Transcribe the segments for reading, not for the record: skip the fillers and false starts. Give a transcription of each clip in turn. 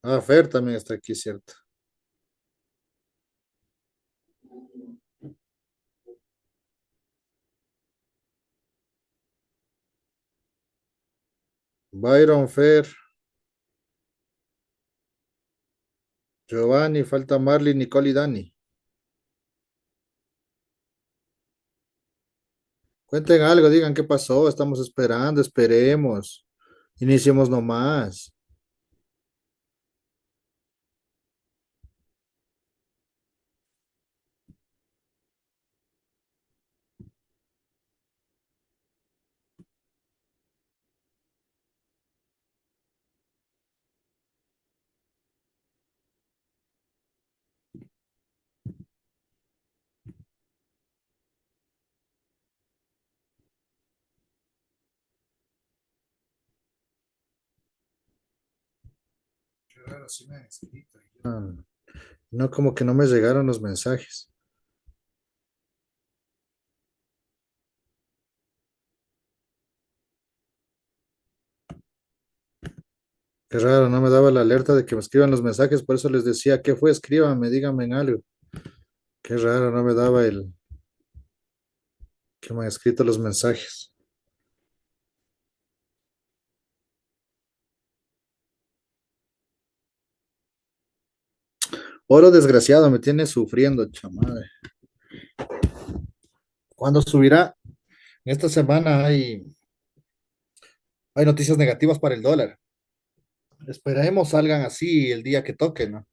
Ah, Fer también está aquí, ¿cierto? Byron, Fer, Giovanni, falta Marley, Nicole y Dani. Cuenten algo, digan qué pasó, estamos esperando, esperemos. Iniciemos nomás. Qué raro, sí me han escrito. No, como que no me llegaron los mensajes. Qué raro, no me daba la alerta de que me escriban los mensajes, por eso les decía, ¿qué fue? Escríbanme, díganme en algo. Qué raro, no me daba el que me han escrito los mensajes. Oro desgraciado, me tiene sufriendo, chamadre. ¿Cuándo subirá? Esta semana hay noticias negativas para el dólar. Esperemos salgan así el día que toque, ¿no?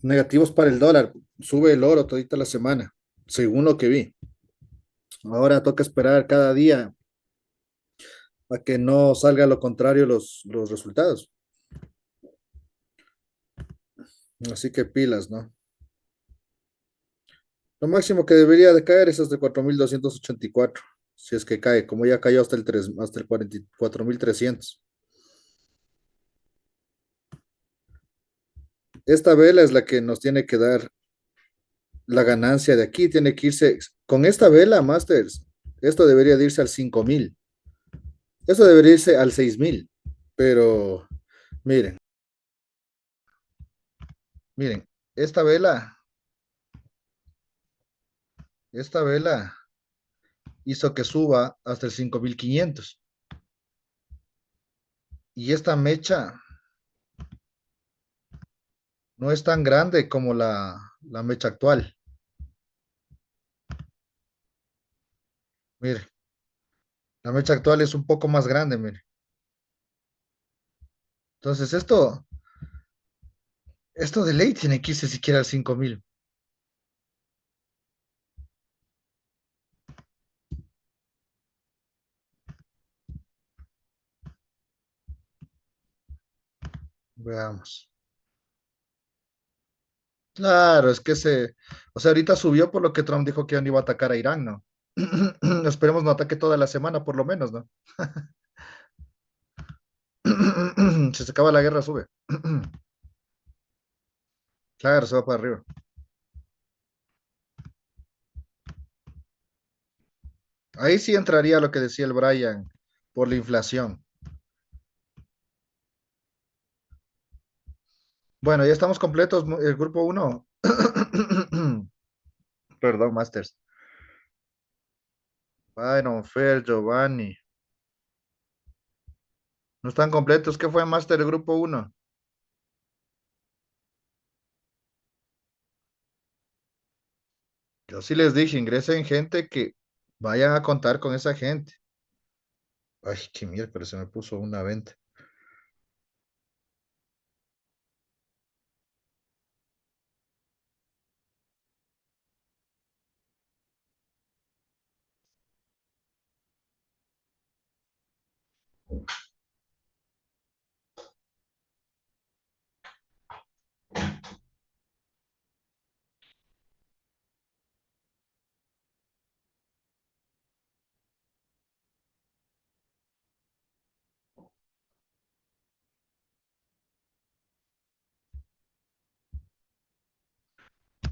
Negativos para el dólar. Sube el oro todita la semana, según lo que vi. Ahora toca esperar cada día a que no salga lo contrario los resultados. Así que pilas, ¿no? Lo máximo que debería de caer es hasta 4.284. Si es que cae, como ya cayó hasta el 3, hasta el 44.300. Esta vela es la que nos tiene que dar la ganancia de aquí. Tiene que irse con esta vela, Masters. Esto debería de irse al 5.000. Esto debería irse al 6.000. Pero miren, miren, esta vela, esta vela hizo que suba hasta el 5.500. Y esta mecha no es tan grande como la mecha actual. Mire, la mecha actual es un poco más grande, mire. Entonces, esto de ley tiene que irse siquiera al 5.000. Veamos. Claro, es que o sea, ahorita subió por lo que Trump dijo que ya no iba a atacar a Irán, ¿no? Esperemos no ataque toda la semana, por lo menos, ¿no? Si se acaba la guerra, sube. Claro, se va para arriba. Ahí sí entraría lo que decía el Brian por la inflación. Bueno, ya estamos completos, el grupo uno. Perdón, Masters. Byron, Fer, Giovanni. No están completos. ¿Qué fue Master el grupo uno? Yo sí les dije, ingresen gente que vayan a contar con esa gente. Ay, qué mierda, pero se me puso una venta.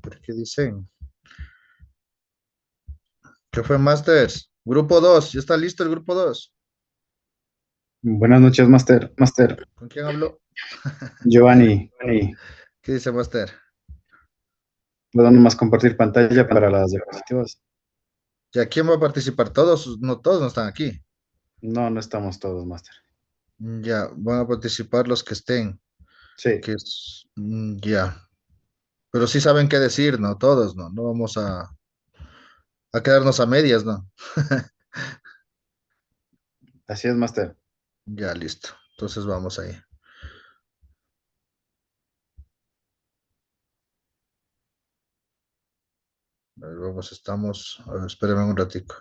¿Por qué dicen? ¿Qué fue Masters? Grupo 2, ¿ya está listo el grupo 2? Buenas noches, Master. Master, ¿Con quién habló? Giovanni, ¿Qué dice Master? ¿puedo nomás compartir pantalla para las diapositivas? ¿Ya quién va a participar? Todos, no todos no están aquí. No, no estamos todos, Master. Ya, van a participar los que estén, Sí, que es, ya. Pero sí saben qué decir, ¿no? Todos, ¿no? No vamos a quedarnos a medias, ¿no? así es, Master. Ya, listo. Entonces vamos ahí. A ver, vamos, estamos. A ver, espérenme un ratico.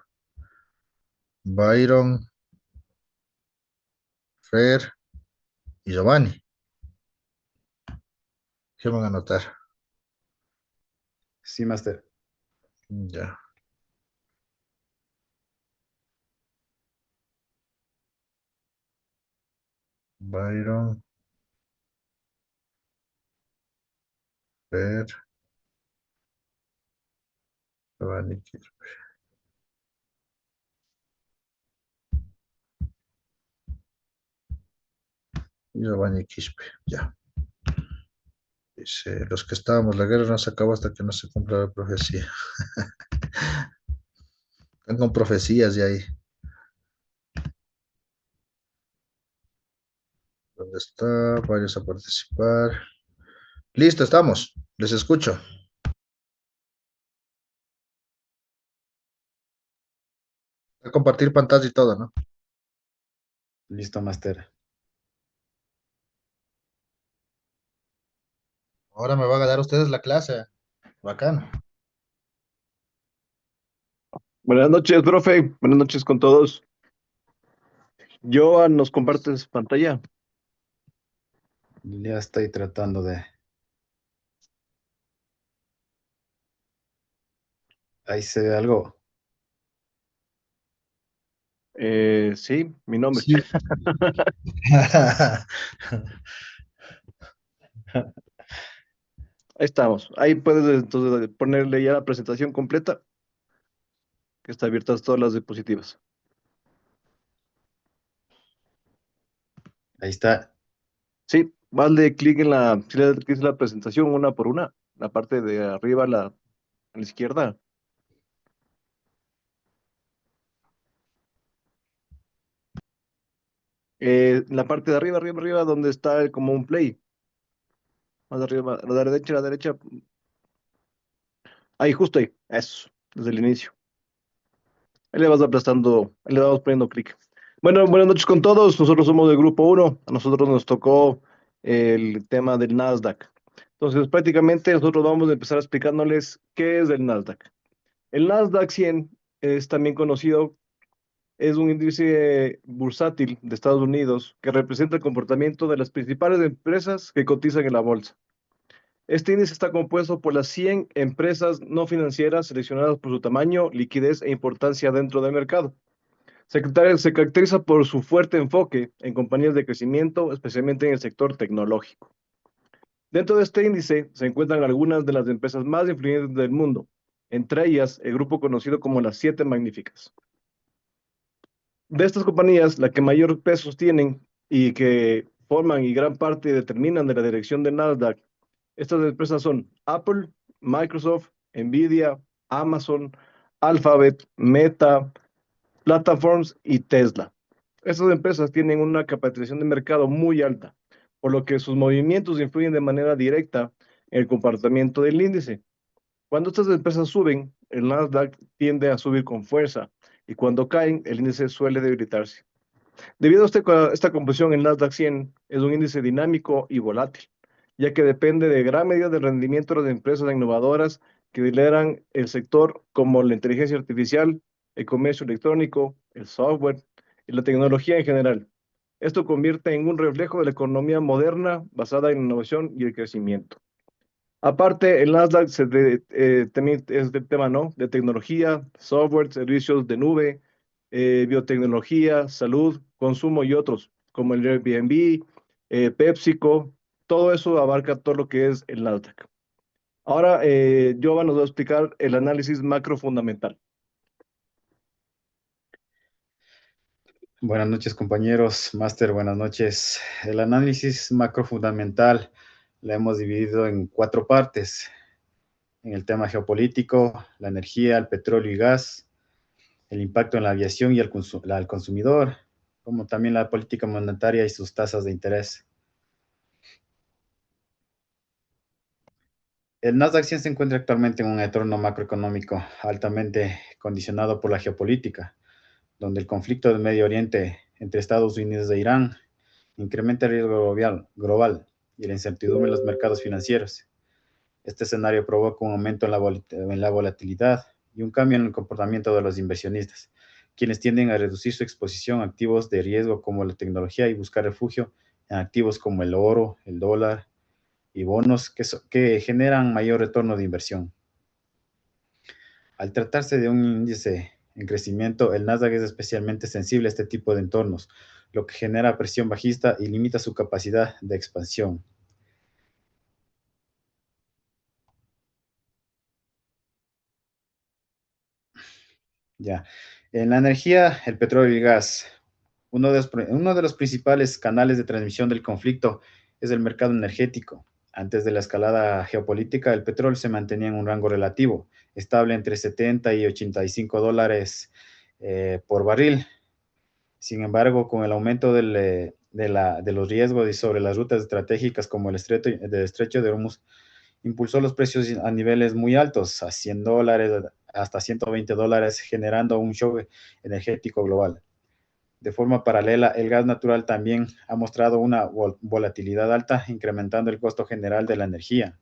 Byron, Fer y Giovanni. ¿Qué van a anotar? Sí, Master. Ya. Byron, Fer, Giovanni y Giovanni Quispe. Ya. Dice, los que estábamos, la guerra no se acabó hasta que no se cumpla la profecía. Están con profecías ya ahí. ¿Dónde está? Varios a participar. Listo, estamos. Les escucho. Voy a compartir pantalla y todo, ¿no? Listo, Master. Ahora me van a dar ustedes la clase. Bacán. Buenas noches, profe. Buenas noches con todos. Joan, ¿nos compartes pantalla? Ya estoy tratando de... Ahí se ve algo. Sí, mi nombre. Sí. Ahí estamos. Ahí puedes entonces ponerle ya la presentación completa, que está abiertas todas las diapositivas. Ahí está. Sí, dale clic en si le das clic en la presentación una por una, la parte de arriba a la izquierda. La parte de arriba, arriba, arriba, donde está como un play. Más arriba, a la derecha, a la derecha. Ahí, justo ahí. Eso, desde el inicio. Ahí le vas aplastando, ahí le vamos poniendo clic. Bueno, buenas noches con todos. Nosotros somos del grupo uno. A nosotros nos tocó el tema del Nasdaq. Entonces, prácticamente nosotros vamos a empezar explicándoles qué es el Nasdaq. El Nasdaq 100 es también conocido, es un índice bursátil de Estados Unidos que representa el comportamiento de las principales empresas que cotizan en la bolsa. Este índice está compuesto por las 100 empresas no financieras seleccionadas por su tamaño, liquidez e importancia dentro del mercado. Se caracteriza por su fuerte enfoque en compañías de crecimiento, especialmente en el sector tecnológico. Dentro de este índice se encuentran algunas de las empresas más influyentes del mundo, entre ellas el grupo conocido como las Siete Magníficas. De estas compañías, la que mayor peso tienen y que forman y gran parte determinan de la dirección de Nasdaq, estas empresas son Apple, Microsoft, Nvidia, Amazon, Alphabet, Meta, Platforms y Tesla. Estas empresas tienen una capitalización de mercado muy alta, por lo que sus movimientos influyen de manera directa en el comportamiento del índice. Cuando estas empresas suben, el Nasdaq tiende a subir con fuerza y cuando caen, el índice suele debilitarse. Debido a esta composición, el Nasdaq 100 es un índice dinámico y volátil, ya que depende de gran medida del rendimiento de las empresas innovadoras que lideran el sector, como la inteligencia artificial, el comercio electrónico, el software y la tecnología en general. Esto convierte en un reflejo de la economía moderna basada en la innovación y el crecimiento. Aparte, el Nasdaq también es del tema, ¿no? De tecnología, software, servicios de nube, biotecnología, salud, consumo y otros, como el Airbnb, PepsiCo, todo eso abarca todo lo que es el Nasdaq. Ahora, Jova nos va a explicar el análisis macro fundamental. Buenas noches, compañeros. Máster, buenas noches. El análisis macrofundamental lo hemos dividido en cuatro partes. En el tema geopolítico, la energía, el petróleo y gas, el impacto en la aviación y al consumidor, como también la política monetaria y sus tasas de interés. El Nasdaq 100 se encuentra actualmente en un entorno macroeconómico altamente condicionado por la geopolítica, donde el conflicto del Medio Oriente entre Estados Unidos e Irán incrementa el riesgo global y la incertidumbre en los mercados financieros. Este escenario provoca un aumento en la volatilidad y un cambio en el comportamiento de los inversionistas, quienes tienden a reducir su exposición a activos de riesgo como la tecnología y buscar refugio en activos como el oro, el dólar y bonos que generan mayor retorno de inversión. Al tratarse de un índice en crecimiento, el Nasdaq es especialmente sensible a este tipo de entornos, lo que genera presión bajista y limita su capacidad de expansión. Ya. En la energía, el petróleo y gas, uno de los principales canales de transmisión del conflicto es el mercado energético. Antes de la escalada geopolítica, el petróleo se mantenía en un rango relativo, estable entre 70 y 85 dólares por barril. Sin embargo, con el aumento de los riesgos y sobre las rutas estratégicas como el estrecho de Hormuz, impulsó los precios a niveles muy altos, a 100 dólares hasta 120 dólares, generando un shock energético global. De forma paralela, el gas natural también ha mostrado una volatilidad alta, incrementando el costo general de la energía.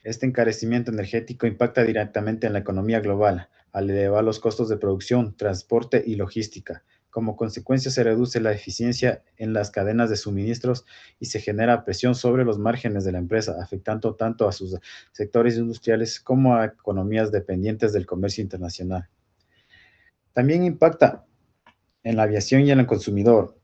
Este encarecimiento energético impacta directamente en la economía global, al elevar los costos de producción, transporte y logística. Como consecuencia, se reduce la eficiencia en las cadenas de suministros y se genera presión sobre los márgenes de la empresa, afectando tanto a sus sectores industriales como a economías dependientes del comercio internacional. También impacta en la aviación y en el consumidor.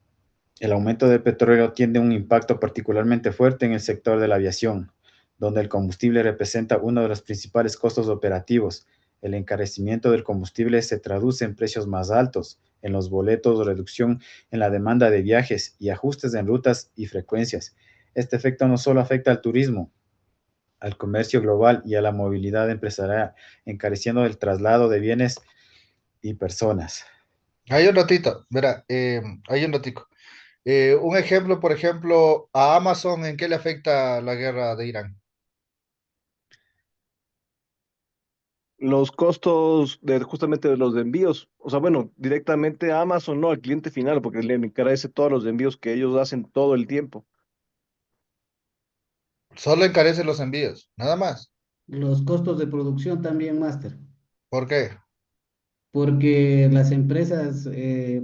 El aumento del petróleo tiene un impacto particularmente fuerte en el sector de la aviación, donde el combustible representa uno de los principales costos operativos. El encarecimiento del combustible se traduce en precios más altos, en los boletos, reducción en la demanda de viajes y ajustes en rutas y frecuencias. Este efecto no solo afecta al turismo, al comercio global y a la movilidad empresarial, encareciendo el traslado de bienes y personas. Hay un ratito, verá, hay un ratico. Un ejemplo, por ejemplo, a Amazon, ¿en qué le afecta la guerra de Irán? Los costos de justamente de los envíos, o sea, bueno, directamente a Amazon, no al cliente final, porque le encarece todos los envíos que ellos hacen todo el tiempo. Solo encarece los envíos, nada más. Los costos de producción también, máster, ¿Por qué? porque las empresas,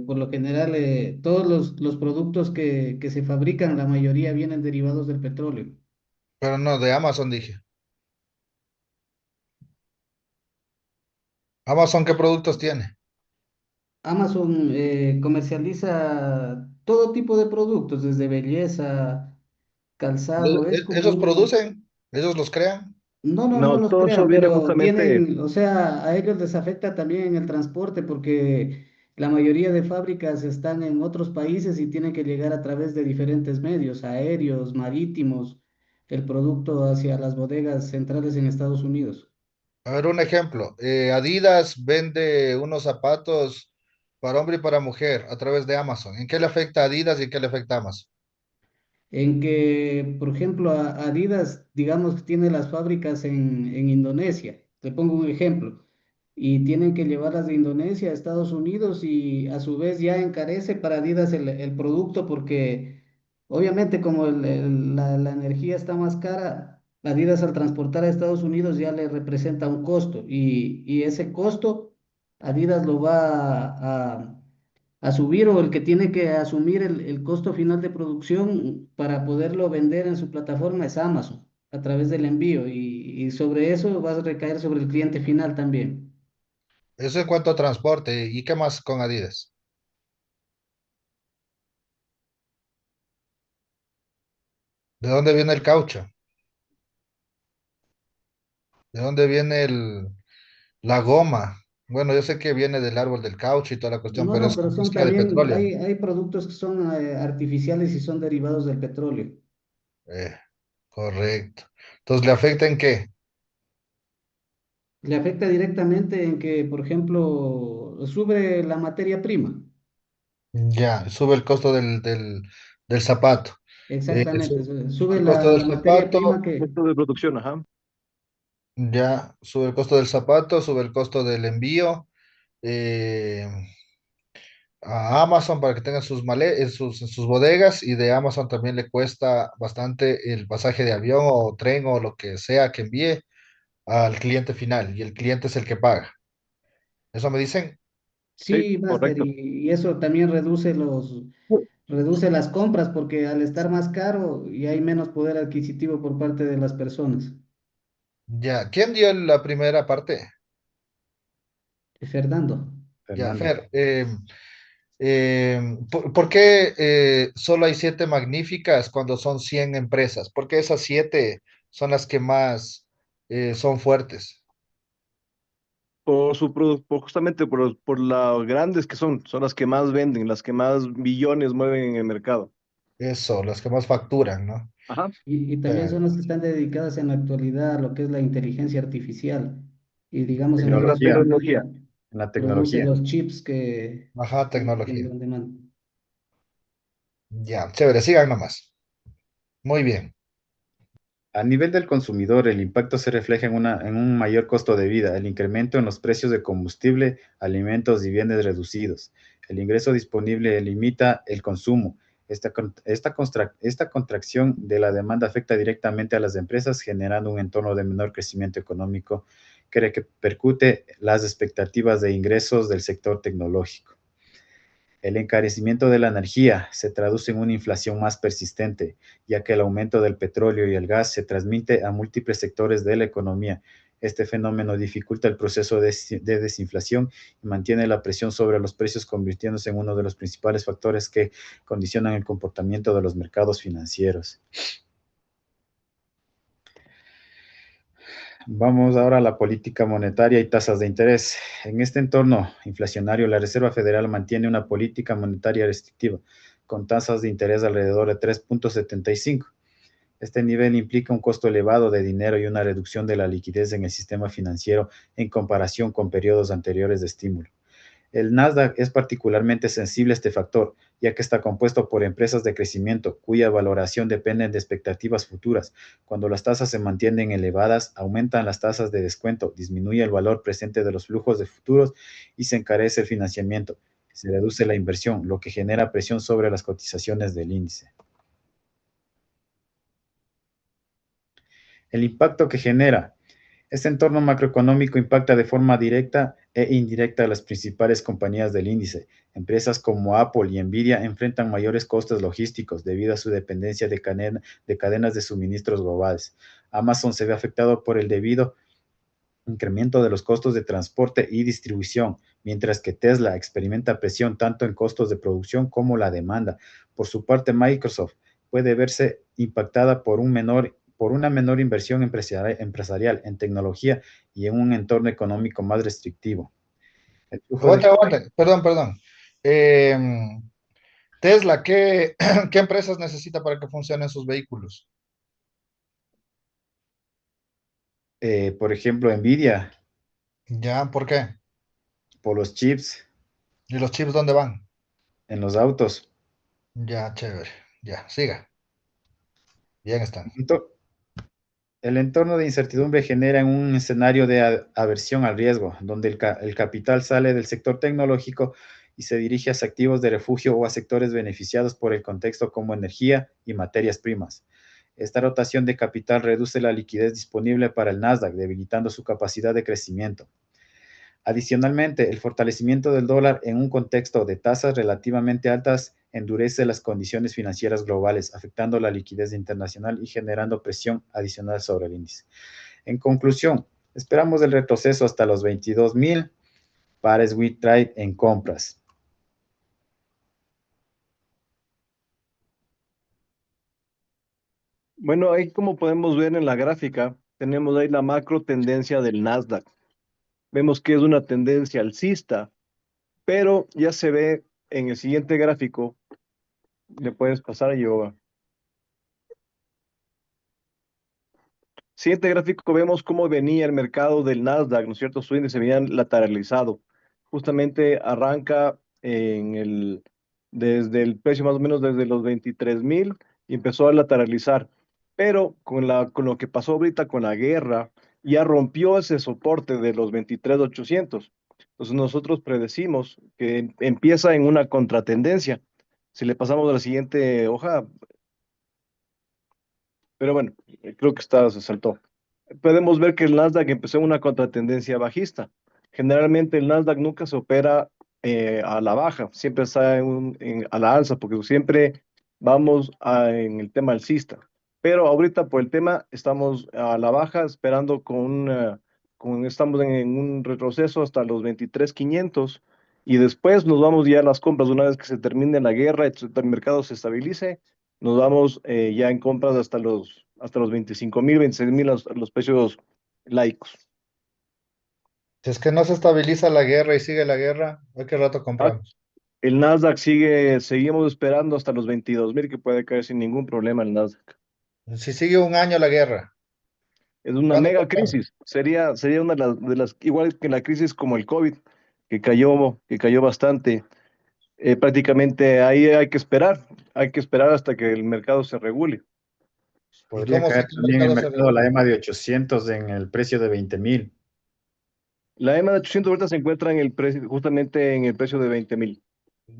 por lo general, todos los productos que se fabrican, la mayoría vienen derivados del petróleo. Pero no, de Amazon dije. Amazon, ¿qué productos tiene? Amazon comercializa todo tipo de productos, desde belleza, calzado, es como Ellos un... producen, ellos los crean. No No, los todo eso crean, viene pero justamente, tienen, o sea, a ellos les afecta también en el transporte porque la mayoría de fábricas están en otros países y tienen que llegar a través de diferentes medios, aéreos, marítimos, el producto hacia las bodegas centrales en Estados Unidos. A ver, un ejemplo. Adidas vende unos zapatos para hombre y para mujer a través de Amazon. ¿En qué le afecta a Adidas y en qué le afecta a Amazon? En que, por ejemplo, Adidas, digamos que tiene las fábricas en Indonesia. Te pongo un ejemplo. Y tienen que llevarlas de Indonesia a Estados Unidos y a su vez ya encarece para Adidas el producto porque obviamente como la energía está más cara, Adidas al transportar a Estados Unidos ya le representa un costo y ese costo Adidas lo va a subir o el que tiene que asumir el costo final de producción para poderlo vender en su plataforma es Amazon a través del envío y sobre eso va a recaer sobre el cliente final también. Eso en cuanto a transporte. ¿Y qué más con Adidas? ¿De dónde viene el caucho? ¿De dónde viene la goma? Bueno, yo sé que viene del árbol del caucho y toda la cuestión, No, pero no, es pero con son mezcla de también, petróleo. hay productos que son artificiales y son derivados del petróleo. Eh, correcto. Entonces, ¿le afecta en qué? Le afecta directamente en que, por ejemplo, sube la materia prima. Ya, sube el costo del zapato. Exactamente, Sube sube el costo la del materia zapato, prima que, Esto de producción, ajá. ya, sube el costo del zapato, sube el costo del envío eh, a Amazon para que tenga en sus bodegas, y de Amazon también le cuesta bastante el pasaje de avión o tren o lo que sea que envíe al cliente final, y el cliente es el que paga. ¿Eso me dicen? Sí, sí, Master, correcto. y eso también reduce las compras porque al estar más caro y hay menos poder adquisitivo por parte de las personas. Ya, ¿quién dio la primera parte? Fernando. Ya, Fernando. Fer, ¿por qué solo hay 7 magníficas cuando son 100 empresas? Porque esas 7 son las que más son fuertes. Justamente por las grandes que son las que más venden, las que más billones mueven en el mercado. Eso, las que más facturan, ¿no? Ajá. Y también son Pero, las que están dedicadas en la actualidad a lo que es la inteligencia artificial. Y digamos, en ellas La Tecnología, tecnología. produce, en la produce tecnología. los chips ajá, que en tecnología. gran demanda. Ya, chévere, sigan nomás. Muy bien. A nivel del consumidor, el impacto se refleja en un mayor costo de vida, el incremento en los precios de combustible, alimentos y bienes reducidos. El ingreso disponible limita el consumo. Esta contracción de la demanda afecta directamente a las empresas, generando un entorno de menor crecimiento económico que repercute las expectativas de ingresos del sector tecnológico. El encarecimiento de la energía se traduce en una inflación más persistente, ya que el aumento del petróleo y el gas se transmite a múltiples sectores de la economía. Este fenómeno dificulta el proceso de desinflación y mantiene la presión sobre los precios, convirtiéndose en uno de los principales factores que condicionan el comportamiento de los mercados financieros. Vamos ahora a la política monetaria y tasas de interés. En este entorno inflacionario, la Reserva Federal mantiene una política monetaria restrictiva, con tasas de interés alrededor de 3,75. Este nivel implica un costo elevado de dinero y una reducción de la liquidez en el sistema financiero en comparación con periodos anteriores de estímulo. El Nasdaq es particularmente sensible a este factor, ya que está compuesto por empresas de crecimiento, cuya valoración depende de expectativas futuras. Cuando las tasas se mantienen elevadas, aumentan las tasas de descuento, disminuye el valor presente de los flujos de futuros y se encarece el financiamiento. Se reduce la inversión, lo que genera presión sobre las cotizaciones del índice. El impacto que genera. Este entorno macroeconómico impacta de forma directa e indirecta a las principales compañías del índice. Empresas como Apple y Nvidia enfrentan mayores costes logísticos debido a su dependencia de cadenas de suministros globales. Amazon se ve afectado por el debido incremento de los costos de transporte y distribución, mientras que Tesla experimenta presión tanto en costos de producción como la demanda. Por su parte, Microsoft puede verse impactada por una menor inversión empresarial en tecnología y en un entorno económico más restrictivo. El flujo de, Aguante, aguante. Perdón, perdón. Eh, Tesla, ¿qué empresas necesita para que funcionen sus vehículos? por ejemplo, Nvidia, Ya, ¿por qué? por los chips ¿Y los chips dónde van? en los autos. Ya, chévere. Ya, siga. Bien están. El entorno de incertidumbre genera un escenario de aversión al riesgo, donde el capital sale del sector tecnológico y se dirige hacia activos de refugio o a sectores beneficiados por el contexto como energía y materias primas. Esta rotación de capital reduce la liquidez disponible para el Nasdaq, debilitando su capacidad de crecimiento. Adicionalmente, el fortalecimiento del dólar en un contexto de tasas relativamente altas endurece las condiciones financieras globales, afectando la liquidez internacional y generando presión adicional sobre el índice. En conclusión, esperamos el retroceso hasta los 22,000 pares with trade en compras. Bueno, ahí como podemos ver en la gráfica, tenemos ahí la macro tendencia del Nasdaq. vemos que es una tendencia alcista, pero ya se ve en el siguiente gráfico, le puedes pasar, Yoga. Siguiente gráfico vemos cómo venía el mercado del Nasdaq, ¿no es cierto? Su índice venía lateralizado. Justamente arranca desde el precio más o menos desde los 23.000 y empezó a lateralizar. Pero con lo que pasó ahorita con la guerra, ya rompió ese soporte de los 23.800. Entonces nosotros predecimos que empieza en una contratendencia. Si le pasamos a la siguiente hoja, pero bueno, creo que se saltó. Podemos ver que el Nasdaq empezó en una contratendencia bajista. Generalmente el Nasdaq nunca se opera a la baja, siempre está a la alza, porque siempre en el tema alcista. Pero ahorita por el tema estamos a la baja, esperando estamos en un retroceso hasta los 23.500 y después nos vamos ya a las compras una vez que se termine la guerra y el mercado se estabilice, nos vamos ya en compras hasta los 25.000, 26.000 los precios laicos. Si es que no se estabiliza la guerra y sigue la guerra, ¿a qué rato Ah, compramos? el Nasdaq seguimos esperando hasta los 22.000 que puede caer sin ningún problema el Nasdaq. Si sigue un año la guerra, Es una ¿cuándo mega compramos? crisis. Sería una igual que la crisis como el COVID, que cayó bastante. Prácticamente ahí hay que esperar hasta que el mercado se regule. ¿Y Podría cómo sé caer que el también el mercado se mercado, la regula? EMA de 800 en el precio de 20.000. La EMA de 800 ahorita se encuentra justamente en el precio de 20.000.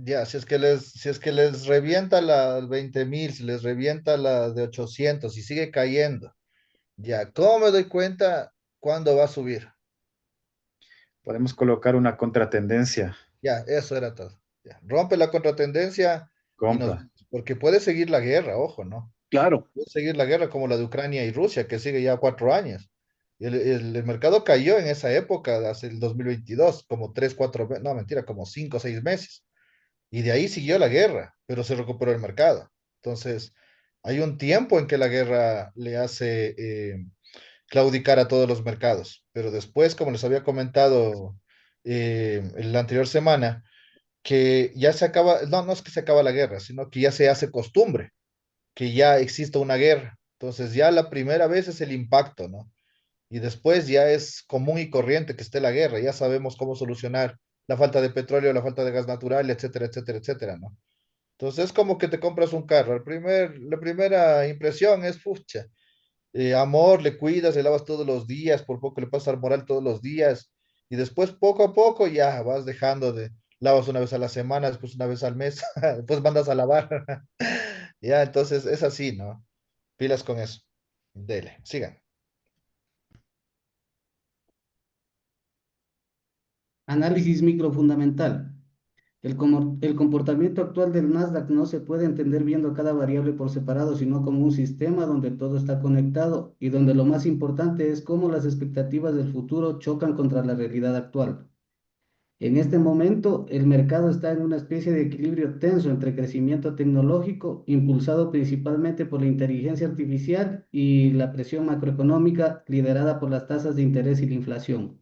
Ya, si es que les revienta la 20.000, si les revienta la de 800 y sigue cayendo, ya, ¿cómo me doy cuenta cuándo va a subir? Podemos colocar una contratendencia, Ya, eso era todo. Ya, rompe la contratendencia y compra. porque puede seguir la guerra, ojo, ¿no? Claro, Puede seguir la guerra como la de Ucrania y Rusia, que sigue ya 4 años. Y el mercado cayó en esa época, hace el 2022 como 3, 4 meses, no, mentira, como 5 o 6 meses. Y de ahí siguió la guerra, pero se recuperó el mercado. Entonces, hay un tiempo en que la guerra le hace claudicar a todos los mercados. Pero después, como les había comentado en la anterior semana, que ya se acaba, no, no es que se acaba la guerra, sino que ya se hace costumbre, que ya existe una guerra. Entonces, ya la primera vez es el impacto, ¿no? Y después ya es común y corriente que esté la guerra, ya sabemos cómo solucionar la falta de petróleo, la falta de gas natural, etcétera, etcétera, etcétera, ¿no? Entonces es como que te compras un carro. La primera impresión es, pucha, amor, le cuidas, le lavas todos los días, por poco le pasas al moral todos los días. Y después, poco a poco, ya vas dejando lavas una vez a la semana, después una vez al mes, después mandas a lavar. Ya, entonces es así, ¿no? Pilas con eso. Dele, sigan. Análisis microfundamental. El comportamiento actual del Nasdaq no se puede entender viendo cada variable por separado, sino como un sistema donde todo está conectado y donde lo más importante es cómo las expectativas del futuro chocan contra la realidad actual. En este momento, el mercado está en una especie de equilibrio tenso entre crecimiento tecnológico, impulsado principalmente por la inteligencia artificial, y la presión macroeconómica liderada por las tasas de interés y la inflación.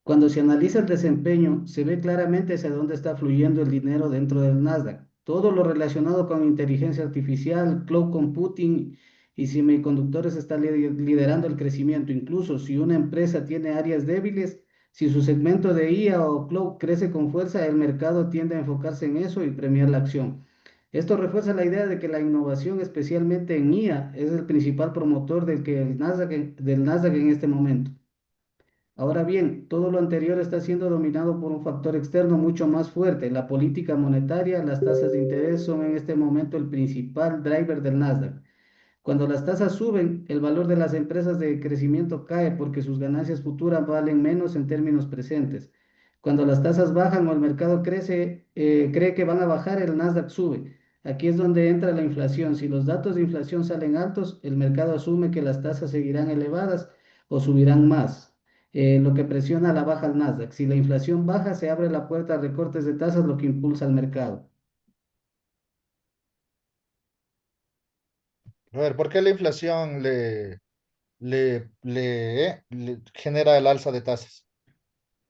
Cuando se analiza el desempeño, se ve claramente hacia dónde está fluyendo el dinero dentro del Nasdaq. Todo lo relacionado con inteligencia artificial, cloud computing y semiconductores está liderando el crecimiento. Incluso si una empresa tiene áreas débiles, si su segmento de IA o cloud crece con fuerza, el mercado tiende a enfocarse en eso y premiar la acción. Esto refuerza la idea de que la innovación, especialmente en IA, es el principal promotor del Nasdaq en este momento. Ahora bien, todo lo anterior está siendo dominado por un factor externo mucho más fuerte, la política monetaria. Las tasas de interés son en este momento el principal driver del Nasdaq. Cuando las tasas suben, el valor de las empresas de crecimiento cae porque sus ganancias futuras valen menos en términos presentes. Cuando las tasas bajan o el mercado cree que van a bajar, el Nasdaq sube. Aquí es donde entra la inflación. Si los datos de inflación salen altos, el mercado asume que las tasas seguirán elevadas o subirán más, lo que presiona a la baja al Nasdaq. Si la inflación baja, se abre la puerta a recortes de tasas, lo que impulsa al mercado. A ver, ¿por qué la inflación le genera el alza de tasas?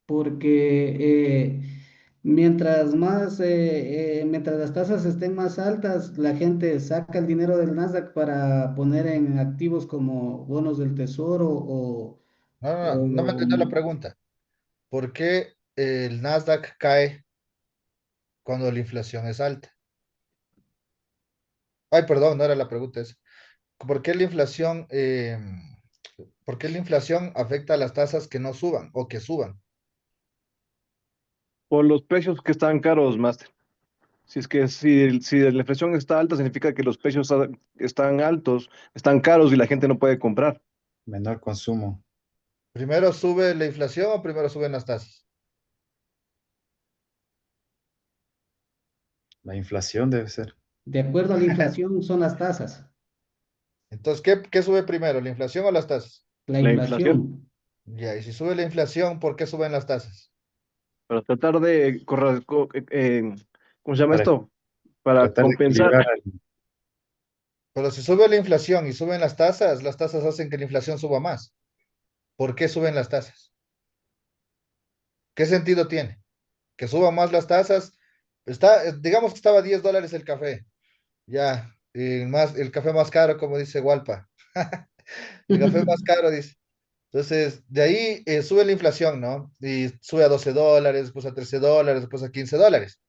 porque mientras las tasas estén más altas, la gente saca el dinero del Nasdaq para poner en activos como bonos del tesoro No, no, no, no me o entendió la pregunta. ¿Por qué el Nasdaq cae cuando la inflación es alta? Ay, perdón, no era la pregunta esa. ¿Por qué la inflación, por qué la inflación afecta a las tasas que no suban o que suban? por los precios que están caros, Master. Si la inflación está alta, significa que los precios están altos, están caros y la gente no puede comprar. Menor consumo. ¿Primero sube la inflación o primero suben las tasas? La inflación debe ser. de acuerdo a la inflación son las tasas, Entonces, ¿qué sube primero, la inflación o las tasas? la La inflación, inflación. Ya, y si sube la inflación, ¿por qué suben las tasas? para tratar de ¿cómo se llama Para esto? Para tratar de compensar. equilibrar. Pero si sube la inflación y suben las tasas hacen que la inflación suba más. ¿Por qué suben las tasas? ¿Qué sentido tiene? Que suban más las tasas. Digamos que estaba a $10 el café. Ya, el café más caro, como dice Walpa. El café más caro, dice. Entonces, de ahí sube la inflación, ¿no? Y sube a $12, después a $13, después a $15.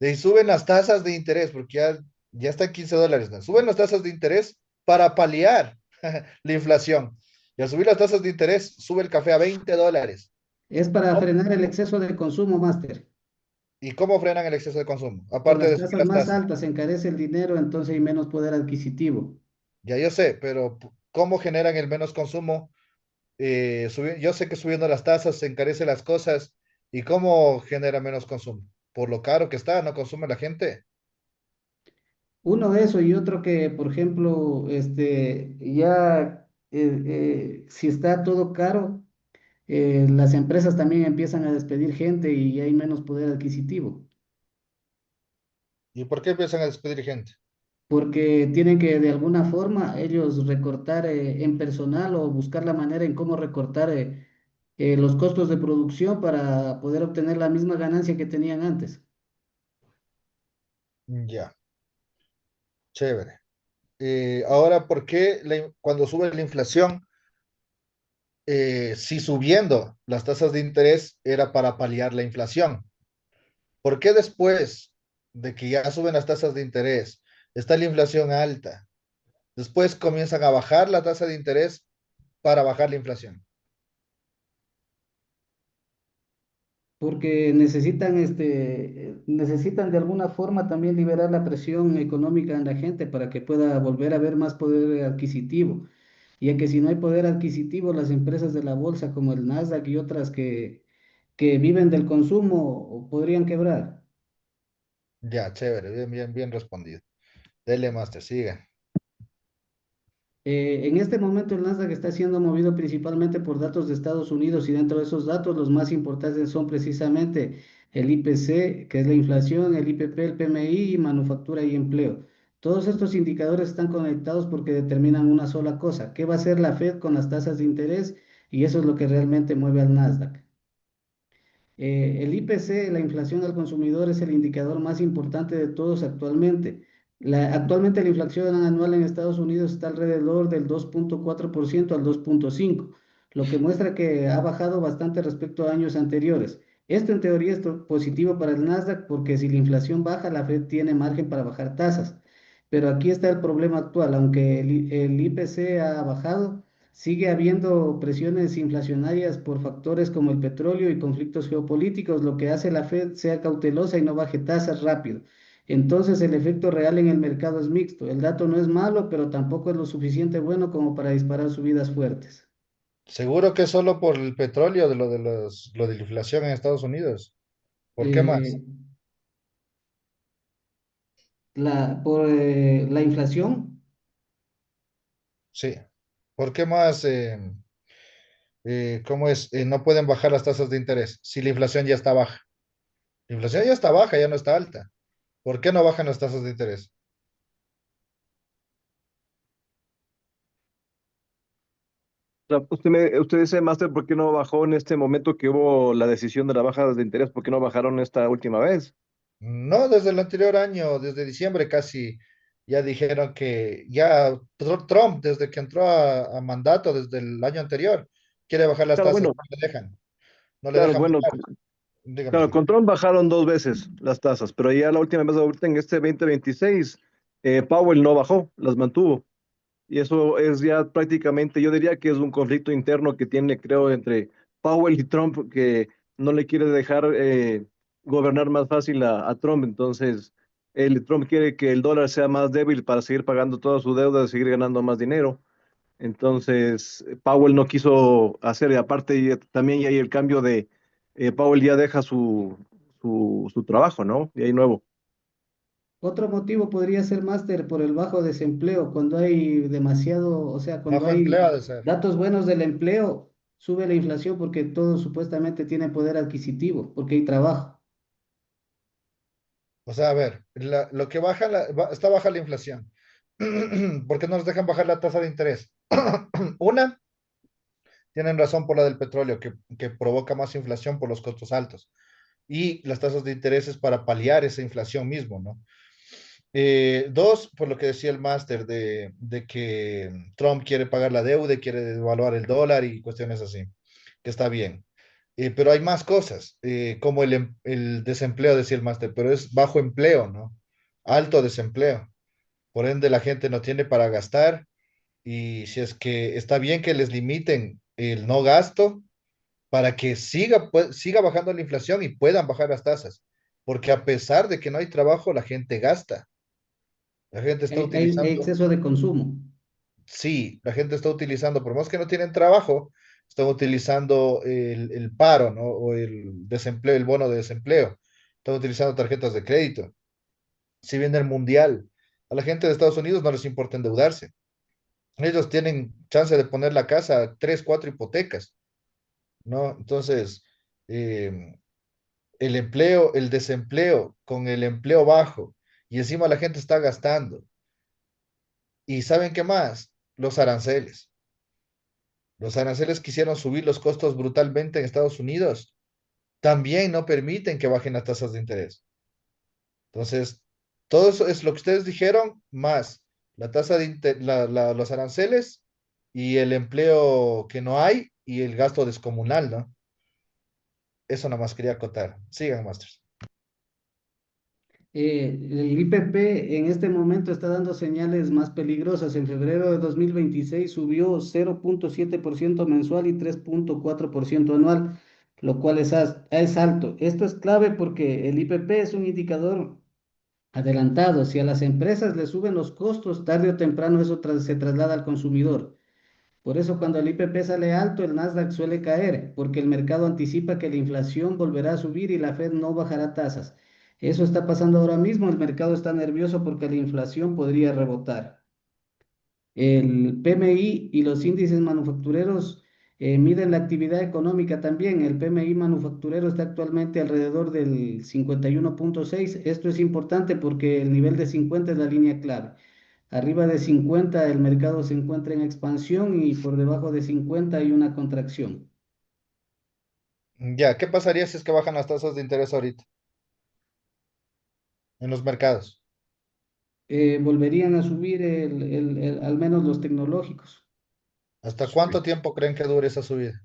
De ahí suben las tasas de interés, porque ya están $15, ¿no? Suben las tasas de interés para paliar la inflación. Y al subir las tasas de interés, sube el café a $20. Es para ¿Cómo- frenar el exceso de consumo, máster. ¿Y cómo frenan el exceso de consumo? Con Aparte las de subir tasas las más tasas. altas se encarece el dinero, entonces hay menos poder adquisitivo. Ya yo sé, pero ¿cómo generan el menos consumo? Yo sé que subiendo las tasas se encarece las cosas. ¿Y cómo genera menos consumo? Por lo caro que está, no consume la gente. Uno eso y otro que, por ejemplo, ya si está todo caro, las empresas también empiezan a despedir gente y hay menos poder adquisitivo, ¿Y por qué empiezan a despedir gente? porque tienen que de alguna forma ellos recortar en personal o buscar la manera en cómo recortar los costos de producción para poder obtener la misma ganancia que tenían antes. Ya, chévere. Ahora, ¿por qué cuando sube la inflación, si subiendo las tasas de interés era para paliar la inflación? ¿Por qué después de que ya suben las tasas de interés, está la inflación alta? Después comienzan a bajar la tasa de interés para bajar la inflación. Porque necesitan de alguna forma también liberar la presión económica en la gente para que pueda volver a haber más poder adquisitivo, ya que si no hay poder adquisitivo, las empresas de la bolsa como el Nasdaq y otras que viven del consumo podrían quebrar. Ya, chévere, bien, bien, bien respondido. Dele, Master, siga. En este momento el Nasdaq está siendo movido principalmente por datos de Estados Unidos y dentro de esos datos los más importantes son precisamente el IPC, que es la inflación, el IPP, el PMI y manufactura y empleo. Todos estos indicadores están conectados porque determinan una sola cosa, qué va a hacer la Fed con las tasas de interés y eso es lo que realmente mueve al Nasdaq. El IPC, la inflación al consumidor, es el indicador más importante de todos actualmente. Actualmente la inflación anual en Estados Unidos está alrededor del 2,4% al 2,5%, lo que muestra que ha bajado bastante respecto a años anteriores. Esto en teoría es positivo para el Nasdaq porque si la inflación baja, la Fed tiene margen para bajar tasas. Pero aquí está el problema actual, aunque el IPC ha bajado. Sigue habiendo presiones inflacionarias por factores como el petróleo y conflictos geopolíticos, lo que hace la Fed sea cautelosa y no baje tasas rápido. Entonces el efecto real en el mercado es mixto. El dato no es malo, pero tampoco es lo suficiente bueno como para disparar subidas fuertes. Seguro que es solo por el petróleo, lo de la inflación en Estados Unidos. ¿Por qué más? Eh, por la inflación, Sí. ¿Por qué más? ¿Cómo es? No pueden bajar las tasas de interés si la inflación ya está baja. La inflación ya está baja, ya no está alta. ¿Por qué no bajan las tasas de interés? O sea, usted dice, Master, ¿por qué no bajó en este momento que hubo la decisión de la baja de interés? ¿Por qué no bajaron esta última vez? No, desde el anterior año, desde diciembre casi, ya dijeron que ya Trump, desde que entró a mandato, desde el año anterior, quiere bajar las Claro, tasas, bueno, no le claro, dejan bueno, bajar. Dígame, claro, dígame. con Trump bajaron dos veces las tasas, pero ya la última vez, ahorita en este 2026, Powell no bajó, las mantuvo. Y eso es ya prácticamente, yo diría que es un conflicto interno que tiene, creo, entre Powell y Trump, que no le quiere dejar gobernar más fácil a Trump. Entonces, Trump quiere que el dólar sea más débil para seguir pagando toda su deuda y seguir ganando más dinero. Entonces, Powell no quiso hacer, y aparte también ya hay el cambio de, Powell ya deja su trabajo, ¿no? Y hay nuevo. Otro motivo podría ser, Máster, por el bajo desempleo. Cuando hay demasiado, o sea, cuando Bajo hay empleo ha de ser. datos buenos del empleo, sube la inflación porque todo supuestamente tiene poder adquisitivo, porque hay trabajo. O sea, a ver, lo que baja, está baja la inflación. ¿Por qué no nos dejan bajar la tasa de interés? Una, tienen razón por la del petróleo, que provoca más inflación por los costos altos. Y las tasas de interés es para paliar esa inflación mismo, ¿no? Dos, por lo que decía el máster de que Trump quiere pagar la deuda y quiere devaluar el dólar y cuestiones así, que está bien. Pero hay más cosas, como el desempleo, decía el máster, pero es bajo empleo, ¿no? Alto desempleo. Por ende, la gente no tiene para gastar y si es que está bien que les limiten el no gasto para que siga bajando la inflación y puedan bajar las tasas. Porque a pesar de que no hay trabajo, la gente gasta. La gente está Hay utilizando, exceso de consumo. sí, la gente está utilizando, por más que no tienen trabajo, están utilizando el paro, ¿no? O el desempleo, el bono de desempleo. Están utilizando tarjetas de crédito. Si viene el mundial, a la gente de Estados Unidos no les importa endeudarse. Ellos tienen chance de poner la casa, tres, cuatro hipotecas, ¿no? Entonces, eh, el empleo, el desempleo con el empleo bajo y encima la gente está gastando. ¿Y saben qué más? Los aranceles. Los aranceles quisieron subir los costos brutalmente en Estados Unidos. También no permiten que bajen las tasas de interés. Entonces, todo eso es lo que ustedes dijeron, más la tasa de los aranceles y el empleo que no hay y el gasto descomunal, ¿no? Eso nada más quería acotar. Sigan, Masters. El IPP en este momento está dando señales más peligrosas. En febrero de 2026 subió 0,7% mensual y 3,4% anual, lo cual es alto. Esto es clave porque el IPP es un indicador adelantado. Si a las empresas le suben los costos, tarde o temprano eso se traslada al consumidor. Por eso cuando el IPP sale alto, el Nasdaq suele caer, porque el mercado anticipa que la inflación volverá a subir y la Fed no bajará tasas. Eso está pasando ahora mismo, el mercado está nervioso porque la inflación podría rebotar. El PMI y los índices manufactureros miden la actividad económica también. El PMI manufacturero está actualmente alrededor del 51,6. Esto es importante porque el nivel de 50 es la línea clave. Arriba de 50 el mercado se encuentra en expansión y por debajo de 50 hay una contracción. Ya, ¿qué pasaría si es que bajan las tasas de interés ahorita en los mercados? Volverían a subir al menos los tecnológicos. ¿Hasta cuánto tiempo creen que dure esa subida?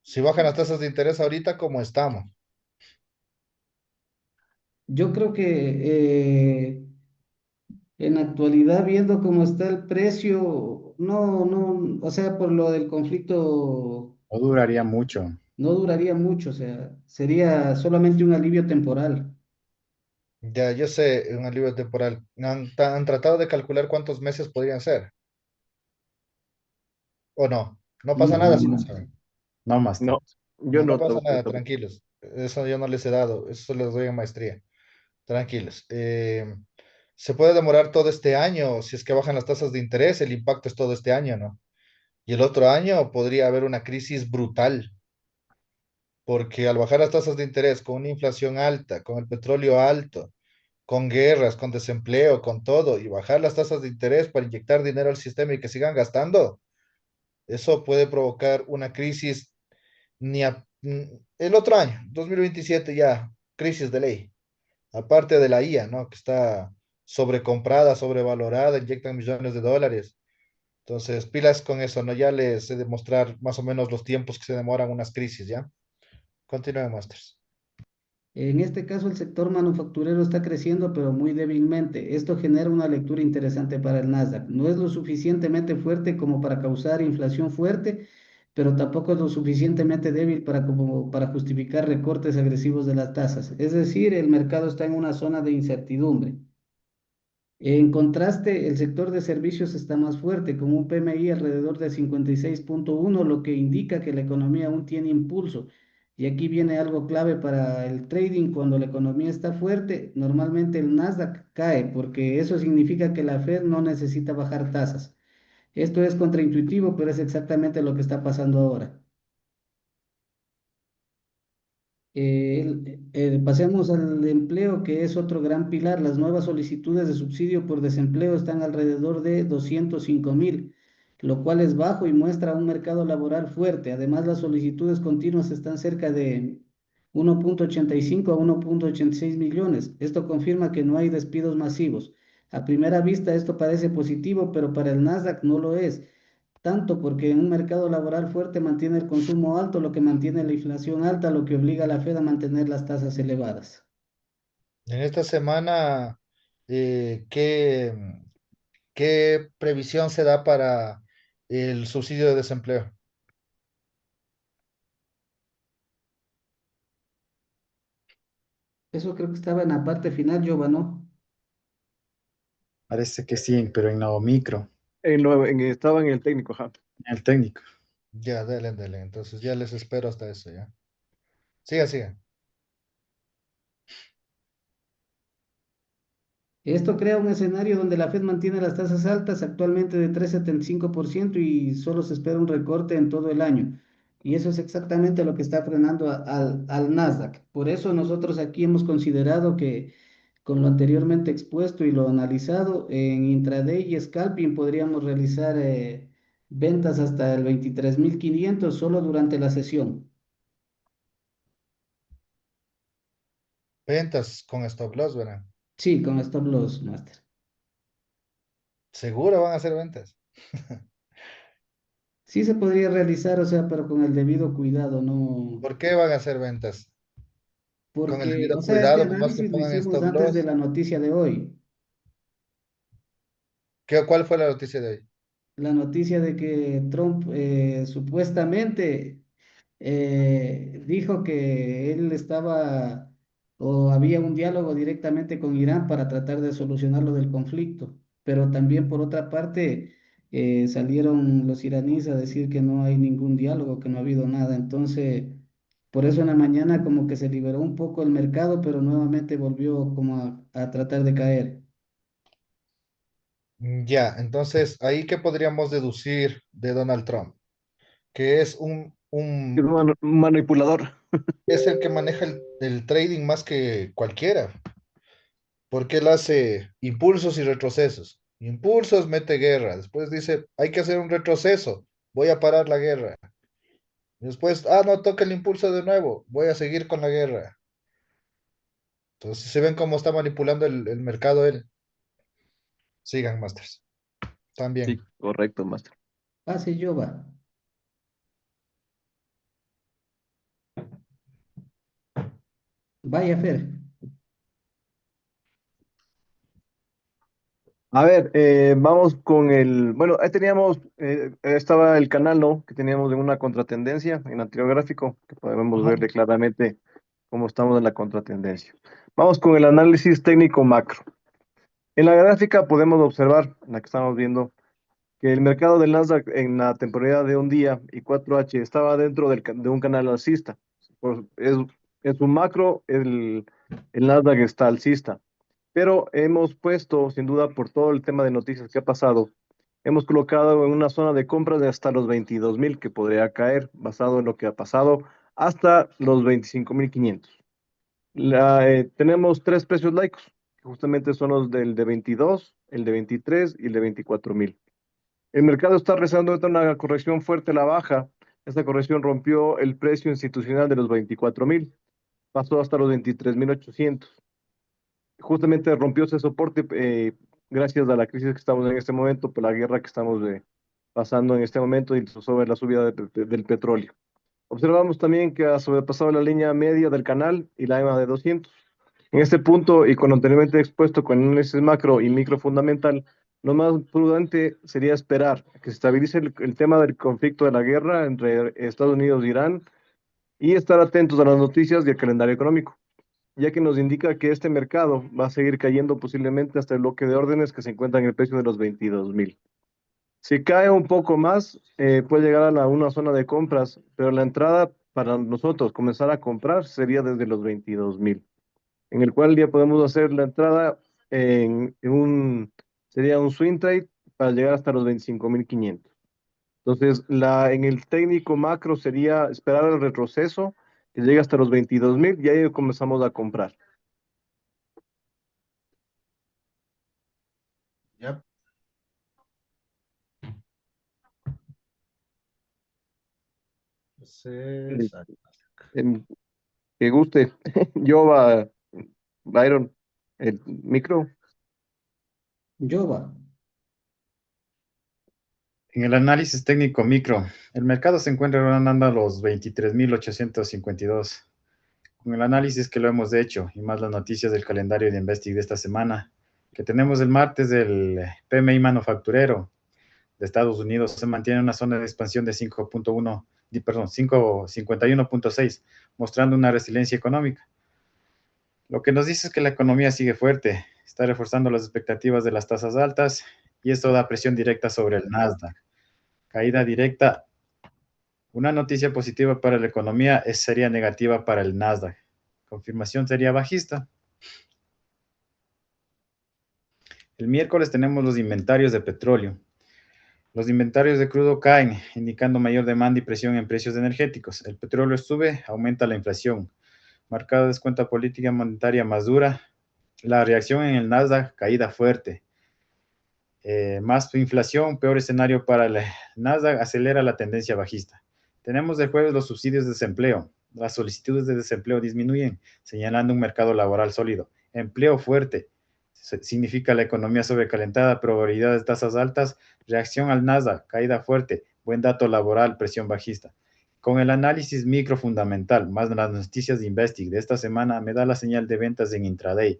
Si bajan las tasas de interés ahorita, ¿cómo estamos? Yo creo que en la actualidad, viendo cómo está el precio, no, o sea, por lo del conflicto, No duraría mucho. no duraría mucho, o sea, sería solamente un alivio temporal. Ya, yo sé, un alivio temporal. ¿Han tratado de calcular cuántos meses podrían ser? ¿O no? No pasa nada si no Mm, saben. no más. No, yo No, no no pasa tengo que nada, saber. tranquilos. Eso yo no les he dado, eso les doy en maestría. Tranquilos. Se puede demorar todo este año, si es que bajan las tasas de interés, el impacto es todo este año, ¿no? Y el otro año podría haber una crisis brutal, porque al bajar las tasas de interés con una inflación alta, con el petróleo alto, con guerras, con desempleo, con todo, y bajar las tasas de interés para inyectar dinero al sistema y que sigan gastando, Eso puede provocar una crisis el otro año, 2027 ya, crisis de ley. Aparte de la IA, ¿no? Que está sobrecomprada, sobrevalorada, inyectan millones de dólares. Entonces, pilas con eso, ¿no? Ya les he de mostrar más o menos los tiempos que se demoran unas crisis, ¿ya? Continúe, Masters. En este caso, el sector manufacturero está creciendo, pero muy débilmente. Esto genera una lectura interesante para el Nasdaq. No es lo suficientemente fuerte como para causar inflación fuerte, pero tampoco es lo suficientemente débil como para justificar recortes agresivos de las tasas. Es decir, el mercado está en una zona de incertidumbre. En contraste, el sector de servicios está más fuerte, con un PMI alrededor de 56,1, lo que indica que la economía aún tiene impulso. Y aquí viene algo clave para el trading. Cuando la economía está fuerte, normalmente el Nasdaq cae, porque eso significa que la Fed no necesita bajar tasas. Esto es contraintuitivo, pero es exactamente lo que está pasando ahora. Pasemos al empleo, que es otro gran pilar. Las nuevas solicitudes de subsidio por desempleo están alrededor de 205,000, lo cual es bajo y muestra un mercado laboral fuerte. Además, las solicitudes continuas están cerca de 1,85 a 1,86 millones. Esto confirma que no hay despidos masivos. A primera vista, esto parece positivo, pero para el Nasdaq no lo es, tanto porque en un mercado laboral fuerte mantiene el consumo alto, lo que mantiene la inflación alta, lo que obliga a la Fed a mantener las tasas elevadas. En esta semana, ¿qué, qué previsión se da para el subsidio de desempleo? Eso creo que estaba en la parte final, Giova, ¿no? Parece que sí, pero en Nuevo Micro, Estaba en el técnico, ajá. en el técnico. Ya, dele, dele. Entonces, ya les espero hasta eso, ¿ya? Siga, siga. Esto crea un escenario donde la Fed mantiene las tasas altas, actualmente de 3,75%, y solo se espera un recorte en todo el año. Y eso es exactamente lo que está frenando al Nasdaq. Por eso nosotros aquí hemos considerado que, con lo anteriormente expuesto y lo analizado, en intraday y scalping podríamos realizar ventas hasta el 23,500 solo durante la sesión. Ventas con stop loss, ¿verdad? Sí, con stop loss, Master. Seguro van a ser ventas. Sí se podría realizar, o sea, pero con el debido cuidado, no. ¿Por qué van a ser ventas? Con el Porque, debido o sea, este cuidado, por más que análisis lo pongan hicimos stop antes de loss. la noticia de hoy. ¿Cuál fue la noticia de hoy? La noticia de que Trump supuestamente dijo que él estaba o había un diálogo directamente con Irán para tratar de solucionar lo del conflicto. Pero también, por otra parte, salieron los iraníes a decir que no hay ningún diálogo, que no ha habido nada. Entonces, por eso en la mañana como que se liberó un poco el mercado, pero nuevamente volvió como a tratar de caer. Ya, entonces, ahí qué podríamos deducir de Donald Trump, que es Es un manipulador. es el que maneja el trading más que cualquiera, porque él hace impulsos y retrocesos. Impulsos mete guerra, después dice, hay que hacer un retroceso, voy a parar la guerra. Después, no, toca el impulso de nuevo, voy a seguir con la guerra. Entonces, se ven cómo está manipulando el mercado él. Sigan, Masters. Sí, También. correcto, Master. Pase yo, va. Vaya, Fer. A ver, vamos con bueno, ahí teníamos, estaba el canal, ¿no? Que teníamos de una contratendencia en anterior gráfico, que podemos Ajá. verle claramente cómo estamos en la contratendencia. Vamos con el análisis técnico macro. En la gráfica podemos observar, en la que estamos viendo, que el mercado del Nasdaq en la temporalidad de un día y 4H estaba dentro de un canal alcista. Es un macro, el Nasdaq está alcista, pero hemos puesto, sin duda, por todo el tema de noticias que ha pasado, hemos colocado en una zona de compras de hasta los 22,000, que podría caer basado en lo que ha pasado, hasta los 25,500. Tenemos tres precios laicos, que justamente son los del de 22, el de 23 y el de 24,000. El mercado está rezando ahorita una corrección fuerte a la baja. Esta corrección rompió el precio institucional de los 24.000, pasó hasta los 23.800. Justamente rompió ese soporte gracias a la crisis que estamos en este momento, por la guerra que estamos pasando en este momento y sobre la subida del petróleo. Observamos también que ha sobrepasado la línea media del canal y la EMA de 200. En este punto, y con lo anteriormente expuesto con análisis macro y micro fundamental, lo más prudente sería esperar a que se estabilice el tema del conflicto de la guerra entre Estados Unidos e Irán y estar atentos a las noticias y el calendario económico, ya que nos indica que este mercado va a seguir cayendo posiblemente hasta el bloque de órdenes que se encuentra en el precio de los 22.000. Si cae un poco más, puede llegar a una zona de compras, pero la entrada para nosotros comenzar a comprar sería desde los 22.000, en el cual ya podemos hacer la entrada sería un swing trade para llegar hasta los 25.500. Entonces, en el técnico macro sería esperar el retroceso que llegue hasta los 22.000 y ahí comenzamos a comprar. Ya. Sí, Eh, exacto. en- que guste. Yo Byron, el micro. Jova, En el análisis técnico micro, el mercado se encuentra rondando a los 23.852. Con el análisis que lo hemos hecho y más las noticias del calendario de Investing de esta semana, que tenemos el martes del PMI manufacturero de Estados Unidos, se mantiene en una zona de expansión de 5.1, perdón, 51.6, mostrando una resiliencia económica. Lo que nos dice es que la economía sigue fuerte, está reforzando las expectativas de las tasas altas y esto da presión directa sobre el Nasdaq. Caída directa. Una noticia positiva para la economía sería negativa para el Nasdaq. Confirmación sería bajista. El miércoles tenemos los inventarios de petróleo. Los inventarios de crudo caen, indicando mayor demanda y presión en precios energéticos. El petróleo sube, aumenta la inflación. Marcada descuenta política monetaria más dura. La reacción en el Nasdaq, caída fuerte. Más inflación, peor escenario para el Nasdaq, acelera la tendencia bajista. Tenemos el jueves los subsidios de desempleo. Las solicitudes de desempleo disminuyen, señalando un mercado laboral sólido. Empleo fuerte significa la economía sobrecalentada, probabilidad de tasas altas, reacción al Nasdaq, caída fuerte, buen dato laboral, presión bajista. Con el análisis micro fundamental, más las noticias de Investing de esta semana, me da la señal de ventas en intraday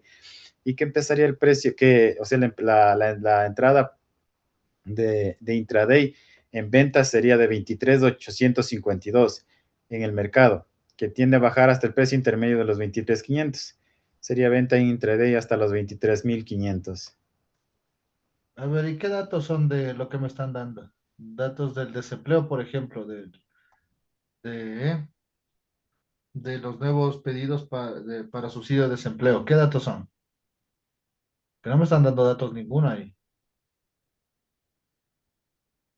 y que empezaría el precio, o sea, la entrada de intraday en ventas sería de 23.852 en el mercado, que tiende a bajar hasta el precio intermedio de los 23.500. Sería venta en intraday hasta los 23.500. A ver, ¿y qué datos son de lo que me están dando? Datos del desempleo, por ejemplo, de, de los nuevos pedidos para subsidio de desempleo. ¿Qué datos son? Que no me están dando datos ninguno ahí.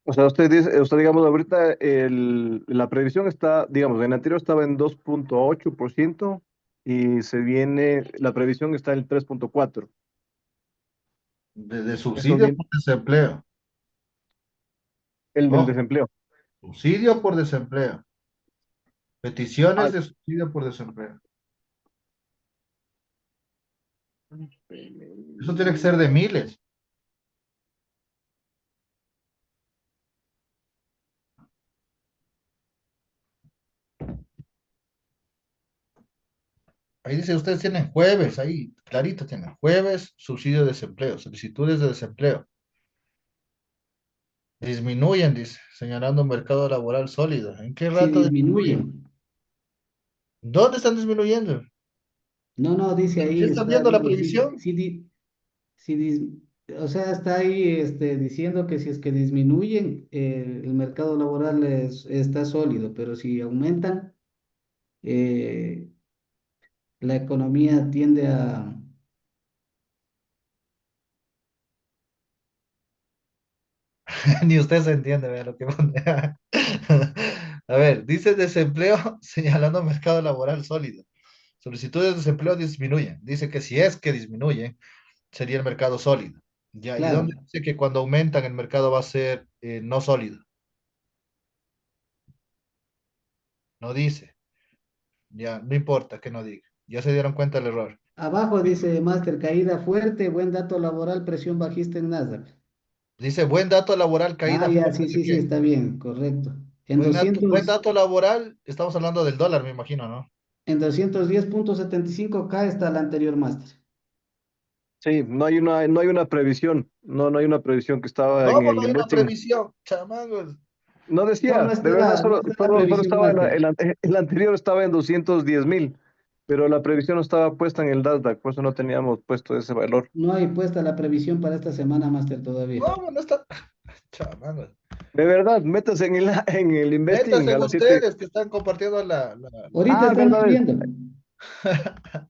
O sea, usted digamos, ahorita la previsión está, digamos, en el anterior estaba en 2.8% y la previsión está en el 3.4%. De Eso subsidio bien, por desempleo. el del Ojo, desempleo. subsidio por desempleo. Ah, Peticiones de subsidio por desempleo. Eso tiene que ser de miles. Ahí dice, ustedes tienen jueves, ahí clarito tienen jueves, subsidio de desempleo, solicitudes de desempleo. Disminuyen, dice, señalando un mercado laboral sólido. ¿En qué si rato disminuyen? disminuyen. ¿Dónde están disminuyendo? No, no, dice ¿Sí ahí, están está, viendo la digo, previsión? si o sea, está ahí diciendo que si es que disminuyen, el mercado laboral está sólido, pero si aumentan, eh, la economía tiende a... Ni usted se entiende, vea lo que pone. A ver, dice desempleo señalando mercado laboral sólido. Solicitudes de desempleo disminuyen. Dice que si es que disminuyen, sería el mercado sólido. Ya, ¿y Claro, dónde dice que cuando aumentan el mercado va a ser no sólido. No dice. Ya, no importa que no diga. Ya se dieron cuenta del error. Abajo dice Master, caída fuerte, buen dato laboral, presión bajista en Nasdaq. Dice, buen dato laboral, Ah, caída ya, fuerte sí, de sí, sí, qué. está bien, correcto. En Buen 200, dato laboral, estamos hablando del dólar, me imagino, ¿no? en 210,75 K está la anterior Master. Sí, no hay una previsión, no hay una previsión que estaba en ¿Cómo el no hay una investing. previsión? Chamangos. No No, decía, de verdad, no solo, está la solo, solo previsión estaba Master. el anterior estaba en 210.000, pero la previsión no estaba puesta en el Nasdaq, por eso no teníamos puesto ese valor. No hay puesta la previsión para esta semana, Master, todavía. ¿Cómo no está? Chamangos. De verdad, métase en el investing Métanse a las 7. ustedes que están compartiendo Ahorita Ah, estamos verdad es, viendo.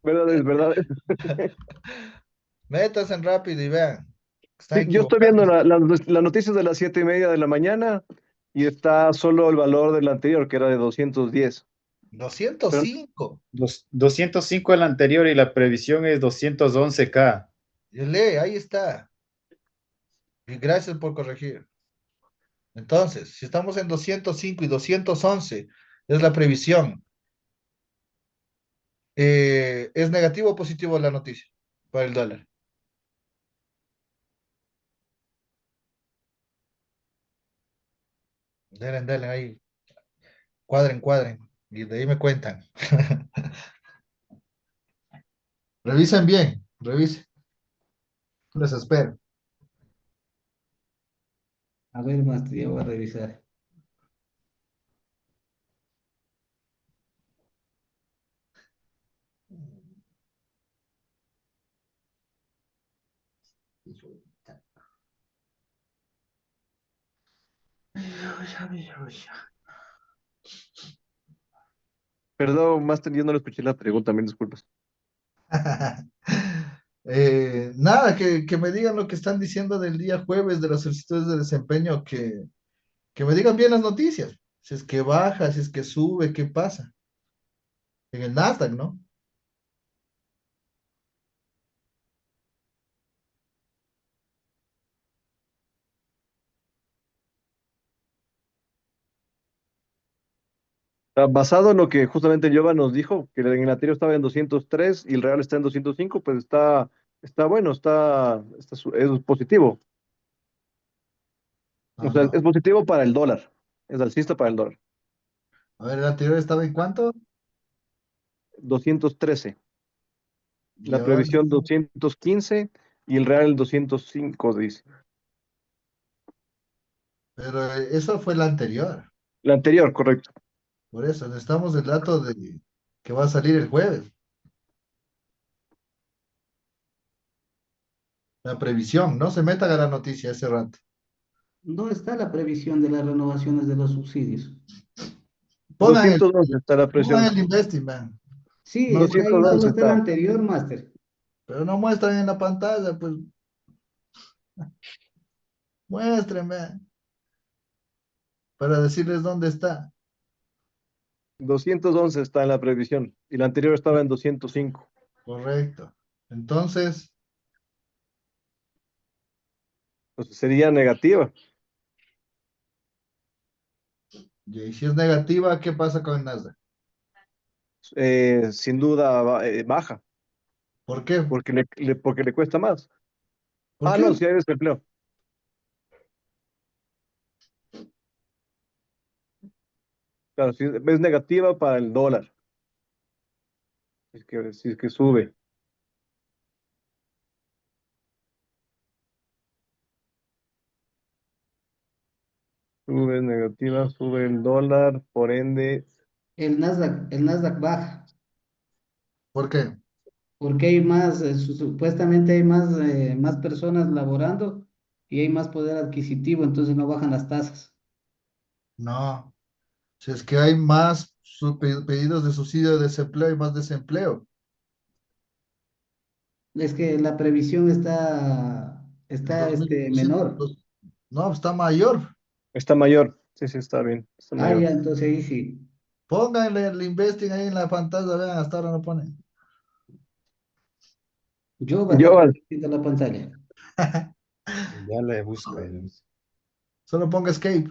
verdad es, verdad es. Métanse en rápido y vean. Están Sí, yo estoy viendo equivocados. las noticias de las 7:30 de la mañana y está solo el valor del anterior, que era de 210. Doscientos Pero cinco. 205 el anterior y la previsión es 211K. Y lee, ahí está. Y gracias por corregir. Entonces, si estamos en 205 y 211 es la previsión. ¿Es negativo o positivo la noticia para el dólar? Denle, denle ahí. Cuadren, cuadren. Y de ahí me cuentan. Revisen bien. Revisen. Les espero. A ver, Master, ya voy a revisar. perdón, Master, yo no le escuché la pregunta, mil disculpas. Nada, que me digan lo que están diciendo del día jueves de las solicitudes de desempeño, que me digan bien las noticias. Si es que baja, si es que sube, ¿qué pasa? En el Nasdaq, ¿no? Basado en lo que justamente Giova nos dijo, que en el anterior estaba en 203 y el real está en 205, pues está bueno, es positivo. O sea, Ajá. es positivo para el dólar, es alcista para el dólar. A ver, el anterior estaba en cuánto 213, y la ahora, previsión 215 y el real 205, dice. pero eso fue el anterior. La anterior, correcto. Por eso necesitamos el dato de que va a salir el jueves, la previsión. No se metan a la noticia ese rato. No está la previsión de las renovaciones de los subsidios. Pongan el, 211 está la pongan presión. el investment. Sí, No, es que ahí solo 211 está el está. anterior, Master. pero no muestran en la pantalla, pues muéstrenme para decirles dónde está. 211 está en la previsión y la anterior estaba en 205. Correcto. Entonces, Entonces sería negativa. y si es negativa, ¿qué pasa con el Nasdaq? Sin duda baja, ¿Por qué? porque le cuesta más. ¿Por Ah, qué? no, si hay desempleo. Claro, si es negativa para el dólar, si es que sube. Sube negativa, sube el dólar, por ende, El Nasdaq baja, ¿Por qué? porque hay más, supuestamente hay más personas laborando y hay más poder adquisitivo, entonces no bajan las tasas. No. Si es que hay más pedidos de subsidio de desempleo y más desempleo. Es que la previsión está 2.800, menor. no, está mayor. está mayor. Sí, sí, está bien, está Ah, ya, mayor. entonces ahí sí. Pónganle el investing ahí en la pantalla, vean, hasta ahora no ponen. Yo va a estar Yo, viendo la pantalla. Ya le busco. Solo ponga escape.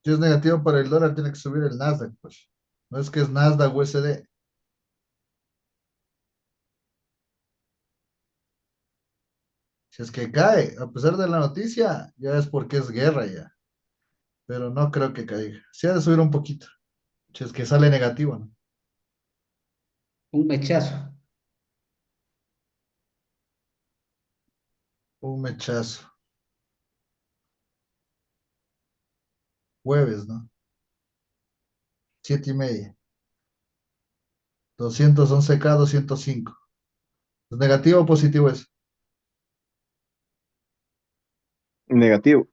Si es negativo para el dólar, tiene que subir el Nasdaq, pues. No es que es Nasdaq USD. Si es que cae, a pesar de la noticia, ya es porque es guerra ya. Pero no creo que caiga. Sí ha de subir un poquito. Si es que sale negativo, ¿no? Un mechazo. Un mechazo. Jueves, ¿no? 7:30. 211K, 205. ¿Es negativo o positivo eso? Negativo.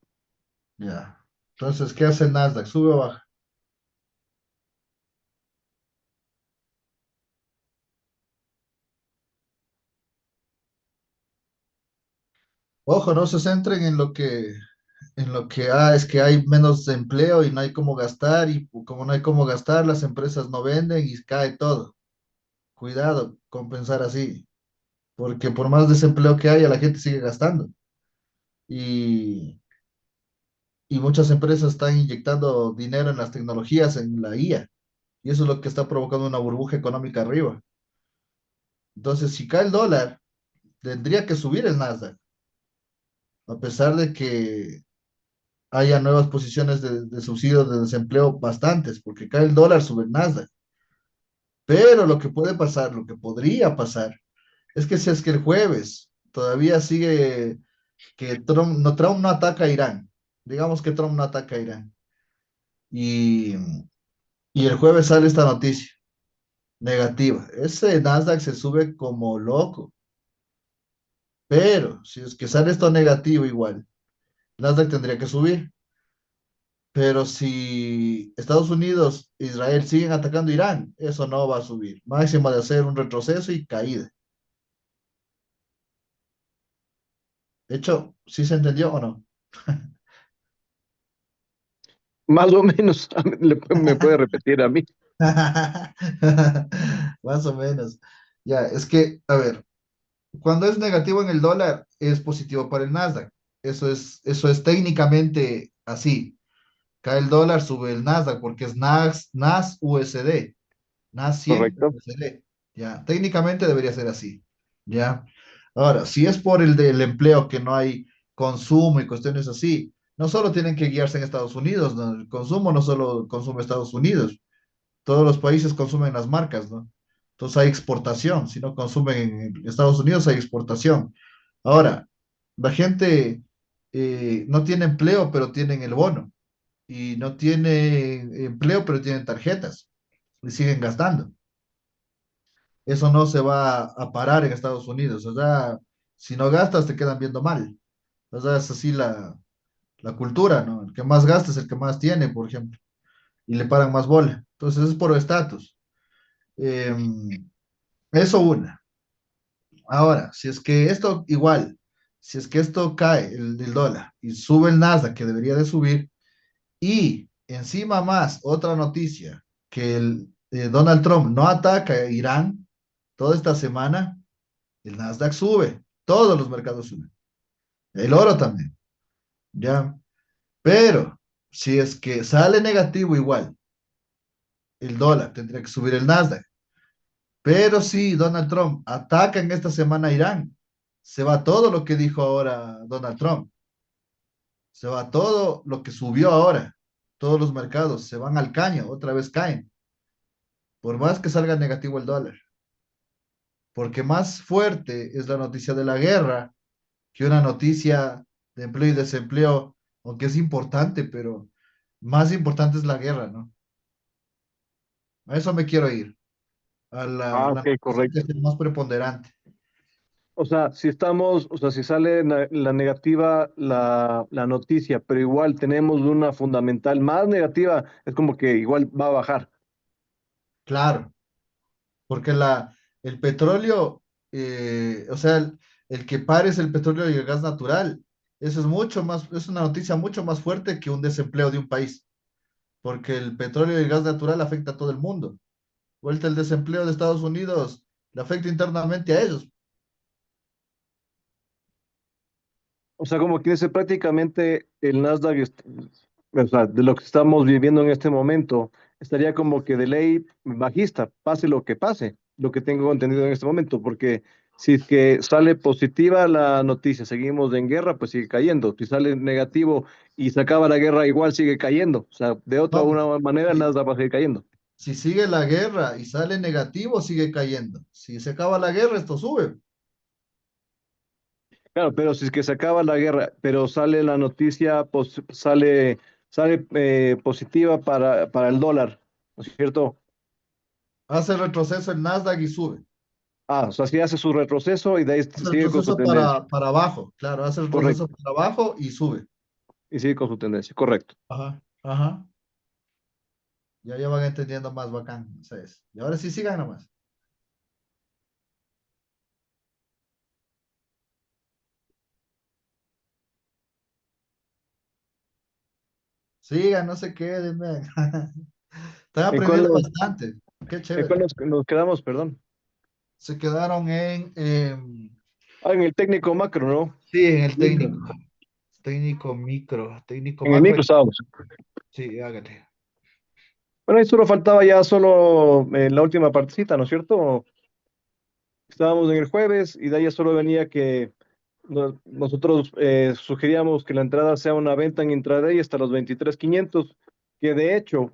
Ya. Entonces, ¿qué hace el Nasdaq? ¿Sube o baja? Ojo, no se centren en lo que es que hay menos empleo y no hay cómo gastar, y como no hay cómo gastar, las empresas no venden y cae todo. Cuidado con pensar así, porque por más desempleo que haya, la gente sigue gastando y, y muchas empresas están inyectando dinero en las tecnologías, en la IA, y eso es lo que está provocando una burbuja económica arriba. Entonces, si cae el dólar, tendría que subir el Nasdaq, a pesar de que haya nuevas posiciones de subsidio de desempleo bastantes, porque cae el dólar, sube el Nasdaq. Pero lo que puede pasar, lo que podría pasar, es que si es que el jueves todavía sigue que Trump no ataca a Irán, digamos que Trump no ataca a Irán, y, y el jueves sale esta noticia negativa, ese Nasdaq se sube como loco, pero si es que sale esto negativo igual, Nasdaq tendría que subir. Pero si Estados Unidos e Israel siguen atacando a Irán, eso no va a subir. Máximo de hacer un retroceso y caída. De hecho, ¿sí se entendió o no? Más o menos. Me puede repetir a mí. Más o menos. Ya, es que, a ver, cuando es negativo en el dólar, es positivo para el Nasdaq. Eso es técnicamente así. Cae el dólar, sube el Nasdaq, porque es NAS USD. NAS 100 Correcto. USD. Ya, técnicamente debería ser así. Ya. Ahora, si es por el del empleo que no hay consumo y cuestiones así, no solo tienen que guiarse en Estados Unidos, ¿no? El consumo no solo consume Estados Unidos, todos los países consumen las marcas, ¿no? Entonces hay exportación, si no consumen en Estados Unidos hay exportación. Ahora, la gente no tiene empleo, pero tienen el bono, y no tiene empleo, pero tienen tarjetas y siguen gastando. Eso no se va a parar en Estados Unidos. O sea, si no gastas, te quedan viendo mal. O sea, es así la cultura, ¿no? El que más gasta es el que más tiene, por ejemplo, y le paran más bola. Entonces es por estatus. Eso una. Ahora, si es que esto igual, si es que esto cae, el dólar, y sube el Nasdaq, que debería de subir, y encima más otra noticia, que Donald Trump no ataca a Irán toda esta semana, el Nasdaq sube, todos los mercados suben, el oro también, ¿ya? Pero si es que sale negativo igual, el dólar tendría que subir el Nasdaq. Pero si Donald Trump ataca en esta semana a Irán, se va todo lo que dijo ahora Donald Trump, se va todo lo que subió ahora, todos los mercados se van al caño, otra vez caen, por más que salga negativo el dólar, porque más fuerte es la noticia de la guerra que una noticia de empleo y desempleo, aunque es importante, pero más importante es la guerra, ¿no? A eso me quiero ir, a Ah, la ok, noticia que correcto. es más preponderante. O sea, o sea, si sale la negativa la noticia, pero igual tenemos una fundamental más negativa, es como que igual va a bajar. Claro, porque el petróleo o sea, el que pares el petróleo y el gas natural, eso es mucho más, es una noticia mucho más fuerte que un desempleo de un país, porque el petróleo y el gas natural afecta a todo el mundo. Vuelta el desempleo de Estados Unidos, le afecta internamente a ellos. O sea, como que dice prácticamente el Nasdaq, o sea, de lo que estamos viviendo en este momento, estaría como que de ley bajista, pase lo que pase, lo que tengo entendido en este momento, porque si es que sale positiva la noticia, seguimos en guerra, pues sigue cayendo. Si sale negativo y se acaba la guerra, igual sigue cayendo. O sea, de otra No, o una manera, el si, Nasdaq va a seguir cayendo. si sigue la guerra y sale negativo, sigue cayendo. Si se acaba la guerra, esto sube. Claro, pero si es que se acaba la guerra, pero sale la noticia, sale positiva para el dólar, ¿no es cierto? Hace retroceso el Nasdaq y sube. Ah, o sea, sí hace su retroceso y de ahí Hace sigue con su retroceso tendencia. para abajo, claro, hace retroceso Correcto. para abajo y sube. Y sigue con su tendencia, correcto. Ajá, ajá. Ya van entendiendo más bacán. ¿Sabes? Y ahora sí sigan nomás. Sigan, no se queden, vean. Están ¿En cuál aprendiendo nos, bastante. Qué en cuál chévere. nos quedamos, perdón? Se quedaron Ah, en el técnico macro, ¿no? sí, en el Micro. técnico. Técnico En el macro. micro estábamos. Sí, hágale. Bueno, ahí solo faltaba ya solo la última partecita, ¿no es cierto? Estábamos en el jueves y de ahí ya solo venía que nosotros sugeríamos que la entrada sea una venta en intraday hasta los 23.500, que de hecho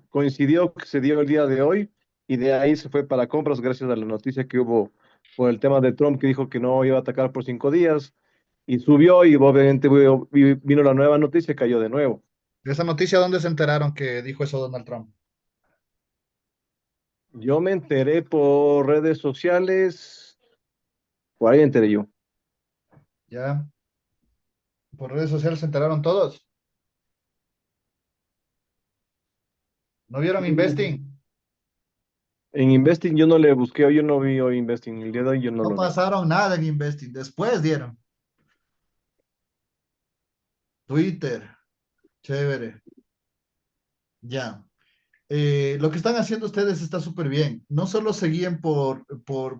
coincidió que se dio el día de hoy y de ahí se fue para compras gracias a la noticia que hubo por el tema de Trump que dijo que no iba a atacar por 5 días y subió y obviamente vino la nueva noticia y cayó de nuevo. ¿De esa noticia dónde se enteraron que dijo eso Donald Trump? Yo me enteré por redes sociales, por ahí enteré yo. Ya, por redes sociales se enteraron todos. ¿No vieron Investing? En Investing yo no le busqué, yo no vi hoy Investing, el día de hoy yo no No lo vi. pasaron nada en Investing. Después dieron. Twitter, chévere. Ya. Lo que están haciendo ustedes está súper bien. No solo se guíen por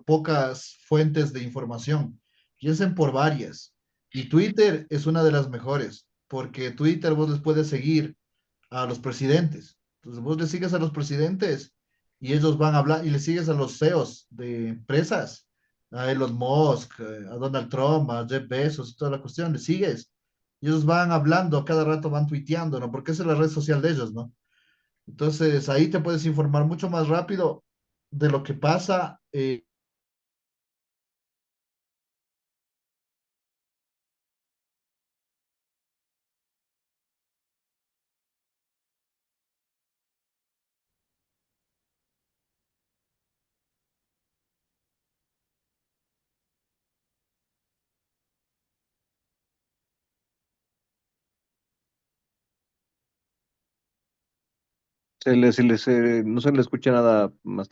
pocas fuentes de información, piensen por varias. Y Twitter es una de las mejores, porque Twitter vos les puedes seguir a los presidentes. Entonces vos le sigues a los presidentes y ellos van a hablar, y le sigues a los CEOs de empresas, a Elon Musk, a Donald Trump, a Jeff Bezos y toda la cuestión, le sigues. Y ellos van hablando, cada rato van tuiteando, ¿no? Porque esa es la red social de ellos, ¿no? Entonces ahí te puedes informar mucho más rápido de lo que pasa. No se le escucha nada más.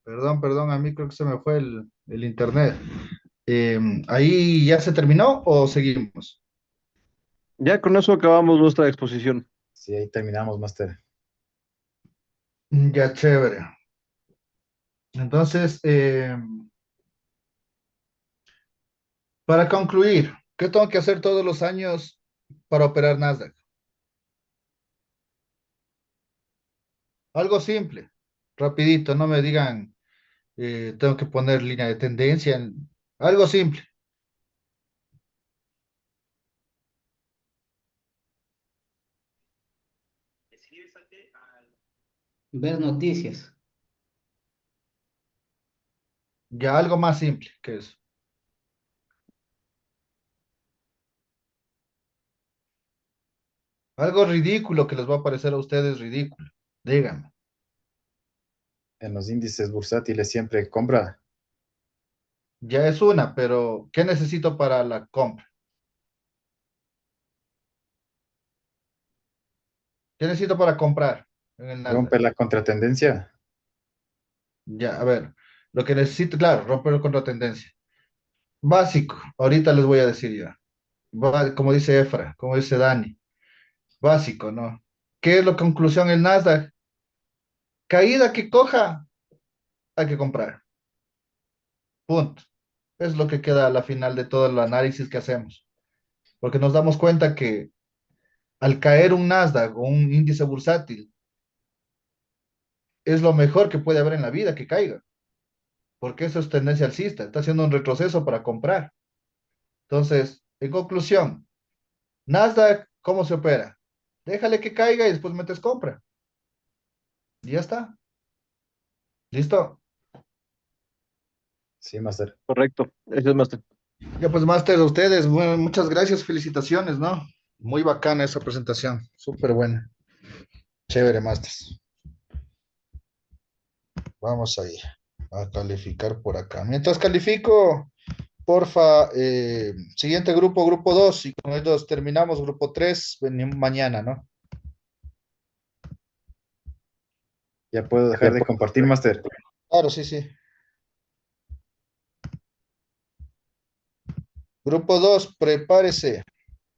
Perdón, a mí creo que se me fue el internet. ¿Ahí ya se terminó o seguimos? Ya con eso acabamos nuestra exposición. Sí, ahí terminamos, Master. Ya, chévere. Entonces, para concluir, ¿qué tengo que hacer todos los años para operar Nasdaq? Algo simple, rapidito, no me digan, tengo que poner línea de tendencia, algo simple. Ver noticias. Ya algo más simple que eso. Algo ridículo que les va a parecer a ustedes ridículo. Díganme. En los índices bursátiles siempre compra. Ya es una, pero ¿qué necesito para la compra? ¿Qué necesito para comprar en el Nasdaq? Rompe la contratendencia. Ya, a ver, lo que necesito, claro, romper contra tendencia. Básico, ahorita les voy a decir ya. Como dice Efra, como dice Dani, básico, ¿no? ¿Qué es la conclusión el Nasdaq? Caída que coja, hay que comprar. Punto. Es lo que queda a la final de todo el análisis que hacemos. Porque nos damos cuenta que al caer un Nasdaq o un índice bursátil, es lo mejor que puede haber en la vida que caiga. Porque eso es tendencia alcista. Está haciendo un retroceso para comprar. Entonces, en conclusión, Nasdaq, ¿cómo se opera? Déjale que caiga y después metes compra. Y ya está. ¿Listo? Sí, Master. Correcto. Eso es más. Ya pues, máster, a ustedes, bueno, muchas gracias, felicitaciones, ¿no? Muy bacana esa presentación, súper buena. Chévere, máster. Vamos a ir a calificar por acá. Mientras califico, porfa, siguiente grupo, grupo 2 y con ellos terminamos grupo 3 venimos mañana, ¿no? Ya puedo dejar de compartir, Master. Claro, sí, sí. Grupo 2 prepárese.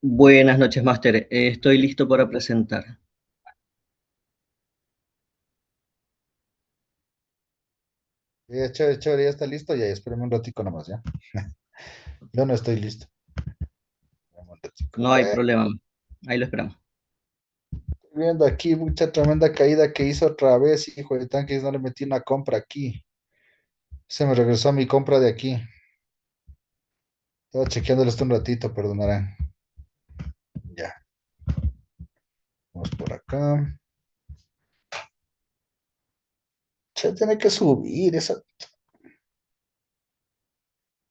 Buenas noches, Máster. Estoy listo para presentar. Chévere, chévere, ya está listo, ya, espérame un ratico nomás, ¿ya? Yo no estoy listo. Espérame un ratico. No hay problema. Ahí lo esperamos. Estoy viendo aquí, mucha tremenda caída que hizo otra vez, hijo de tanques, no le metí una compra aquí. Se me regresó mi compra de aquí. Estaba chequeándolo esto un ratito, perdonarán. Ya, vamos por acá. Che, tiene que subir,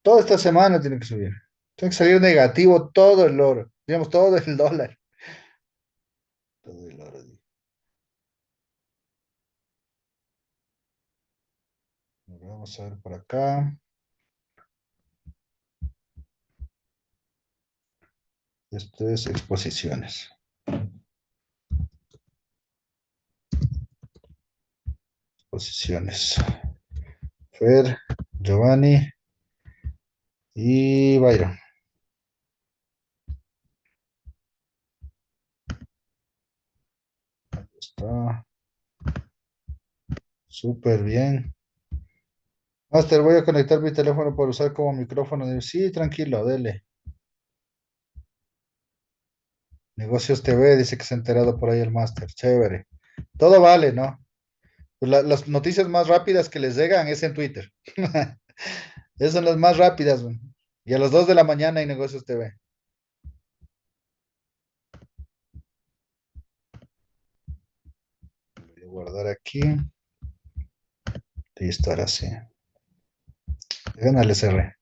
toda esta semana tiene que subir. Tiene que salir negativo todo el oro, digamos, todo el dólar. Todo el oro. Vamos a ver por acá. Esto es exposiciones. Exposiciones. Fer, Giovanni y Byron. Está súper bien. Master, voy a conectar mi teléfono para usar como micrófono. Sí, tranquilo, dele. Negocios TV, dice que se ha enterado por ahí el Master. Chévere. Todo vale, ¿no? Pues las noticias más rápidas que les llegan es en Twitter. Esas son las más rápidas, güey. Y a las 2 de la mañana hay Negocios TV. Voy a guardar aquí. Listo, ahora sí. Gánale, CR.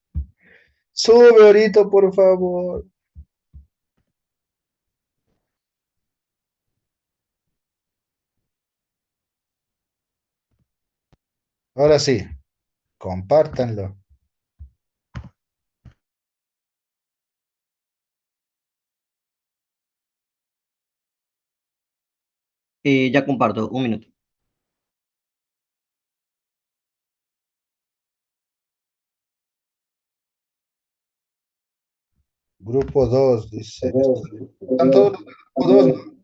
Sube ahorita, por favor. Ahora sí, compártanlo. Ya comparto. Un minuto. Grupo 2 dice. Están todos los grupo 2, ¿no?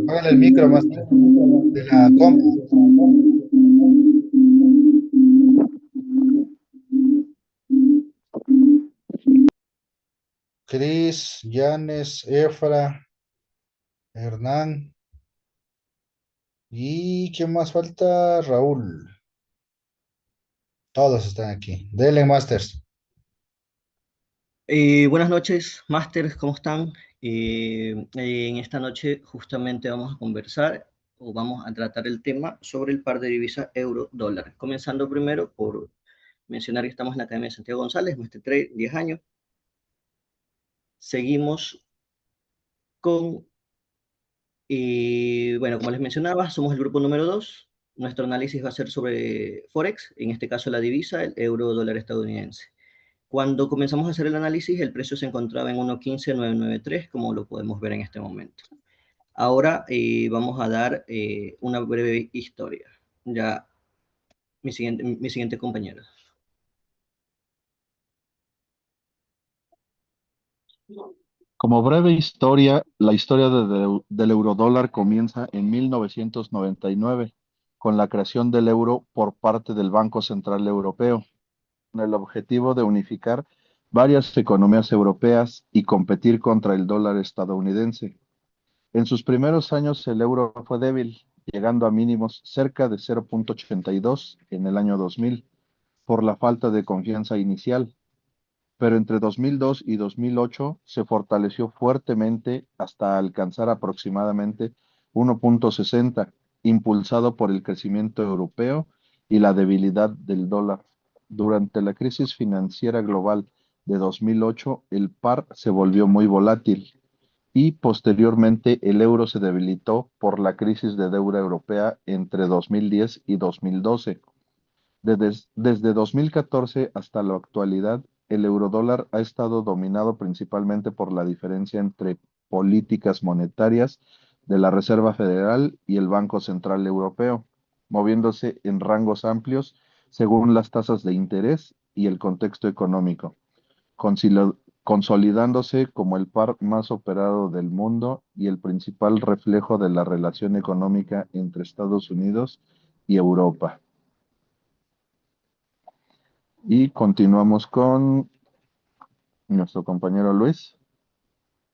Háganle el micro, Master, de la compu. Cris, Yanes, Efra, Hernán. ¿Y quién más falta? Raúl. Todos están aquí. Dele, Masters. Buenas noches, Máster. ¿Cómo están? En esta noche justamente vamos a conversar o vamos a tratar el tema sobre el par de divisas euro-dólar. Comenzando primero por mencionar que estamos en la Academia de Santiago González, Master Trade, 10 años. Seguimos con bueno, como les mencionaba, somos el grupo número 2. Nuestro análisis va a ser sobre Forex, en este caso la divisa, el euro dólar estadounidense. Cuando comenzamos a hacer el análisis, el precio se encontraba en 1.15993, como lo podemos ver en este momento. Ahora vamos a dar una breve historia. Ya, mi siguiente compañero. Como breve historia, la historia del eurodólar comienza en 1999 con la creación del euro por parte del Banco Central Europeo, con el objetivo de unificar varias economías europeas y competir contra el dólar estadounidense. En sus primeros años el euro fue débil, llegando a mínimos cerca de 0,82 en el año 2000 por la falta de confianza inicial, pero entre 2002 y 2008 se fortaleció fuertemente hasta alcanzar aproximadamente 1,60, impulsado por el crecimiento europeo y la debilidad del dólar. Durante la crisis financiera global de 2008, el par se volvió muy volátil y posteriormente el euro se debilitó por la crisis de deuda europea entre 2010 y 2012. Desde 2014 hasta la actualidad, el eurodólar ha estado dominado principalmente por la diferencia entre políticas monetarias de la Reserva Federal y el Banco Central Europeo, moviéndose en rangos amplios según las tasas de interés y el contexto económico, consolidándose como el par más operado del mundo y el principal reflejo de la relación económica entre Estados Unidos y Europa. Y continuamos con nuestro compañero Luis.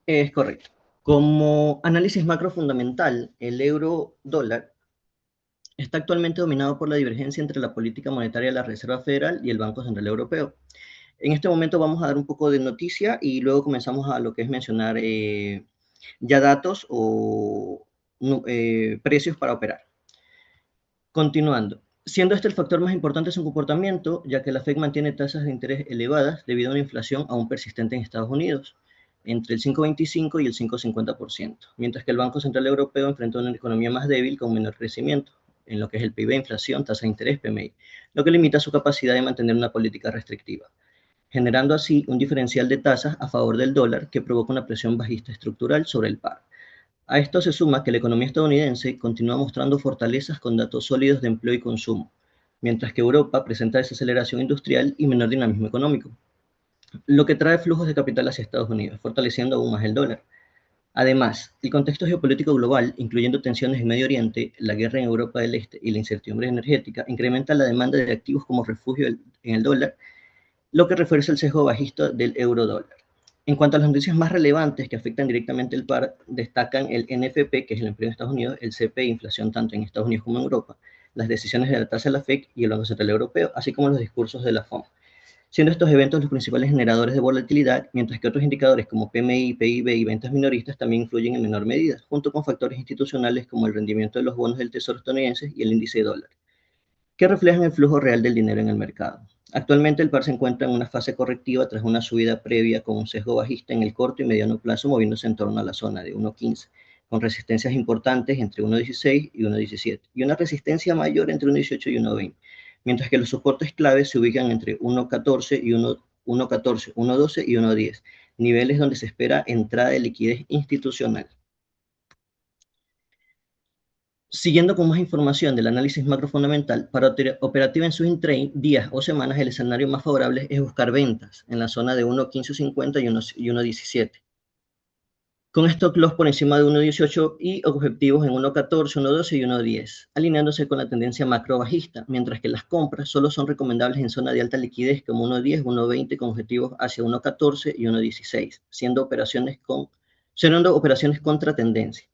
Es correcto. Como análisis macro fundamental, el euro dólar está actualmente dominado por la divergencia entre la política monetaria de la Reserva Federal y el Banco Central Europeo. En este momento vamos a dar un poco de noticia y luego comenzamos a lo que es mencionar ya datos o precios para operar. Continuando. Siendo este el factor más importante en su comportamiento, ya que la Fed mantiene tasas de interés elevadas debido a una inflación aún persistente en Estados Unidos, entre el 5,25 y el 5,50%, mientras que el Banco Central Europeo enfrenta una economía más débil con menor crecimiento, en lo que es el PIB, inflación, tasa de interés, PMI, lo que limita su capacidad de mantener una política restrictiva, generando así un diferencial de tasas a favor del dólar que provoca una presión bajista estructural sobre el par. A esto se suma que la economía estadounidense continúa mostrando fortalezas con datos sólidos de empleo y consumo, mientras que Europa presenta desaceleración industrial y menor dinamismo económico, lo que trae flujos de capital hacia Estados Unidos, fortaleciendo aún más el dólar. Además, el contexto geopolítico global, incluyendo tensiones en Medio Oriente, la guerra en Europa del Este y la incertidumbre energética, incrementa la demanda de activos como refugio en el dólar, lo que refuerza el sesgo bajista del euro dólar. En cuanto a las noticias más relevantes que afectan directamente el par, destacan el NFP, que es el empleo en Estados Unidos, el CPI, inflación tanto en Estados Unidos como en Europa, las decisiones de la tasa de la FED y el Banco Central Europeo, así como los discursos de la FOMC, siendo estos eventos los principales generadores de volatilidad, mientras que otros indicadores como PMI, PIB y ventas minoristas también influyen en menor medida, junto con factores institucionales como el rendimiento de los bonos del Tesoro estadounidense y el índice de dólar, que reflejan el flujo real del dinero en el mercado. Actualmente el par se encuentra en una fase correctiva tras una subida previa con un sesgo bajista en el corto y mediano plazo, moviéndose en torno a la zona de 1,15, con resistencias importantes entre 1,16 y 1,17, y una resistencia mayor entre 1,18 y 1,20, mientras que los soportes claves se ubican entre 1,14 y 1,14, 1,12 y 1,10, niveles donde se espera entrada de liquidez institucional. Siguiendo con más información del análisis macrofundamental, para operativa en swing trade, días o semanas, el escenario más favorable es buscar ventas en la zona de 1,1550 y 1,17, con stop loss por encima de 1,18 y objetivos en 1,14, 1,12 y 1,10, alineándose con la tendencia macro bajista, mientras que las compras solo son recomendables en zona de alta liquidez como 1,10, 1,20 con objetivos hacia 1,14 y 1,16, siendo operaciones contra tendencia.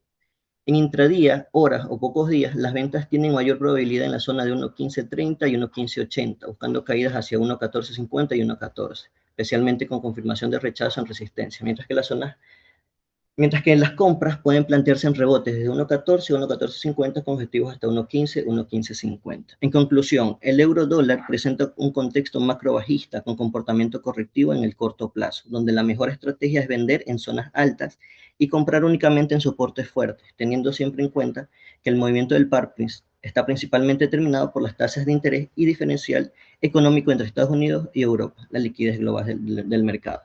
En intradía, horas o pocos días, las ventas tienen mayor probabilidad en la zona de 1,1530 y 1,1580, buscando caídas hacia 1,1450 y 1,14, especialmente con confirmación de rechazo en resistencia, mientras que las compras pueden plantearse en rebotes desde 1,14 a 1,1450 con objetivos hasta 1,15, 1,1550. En conclusión, el euro dólar presenta un contexto macro bajista con comportamiento correctivo en el corto plazo, donde la mejor estrategia es vender en zonas altas y comprar únicamente en soportes fuertes, teniendo siempre en cuenta que el movimiento del par Está principalmente determinado por las tasas de interés y diferencial económico entre Estados Unidos y Europa, la liquidez global del mercado.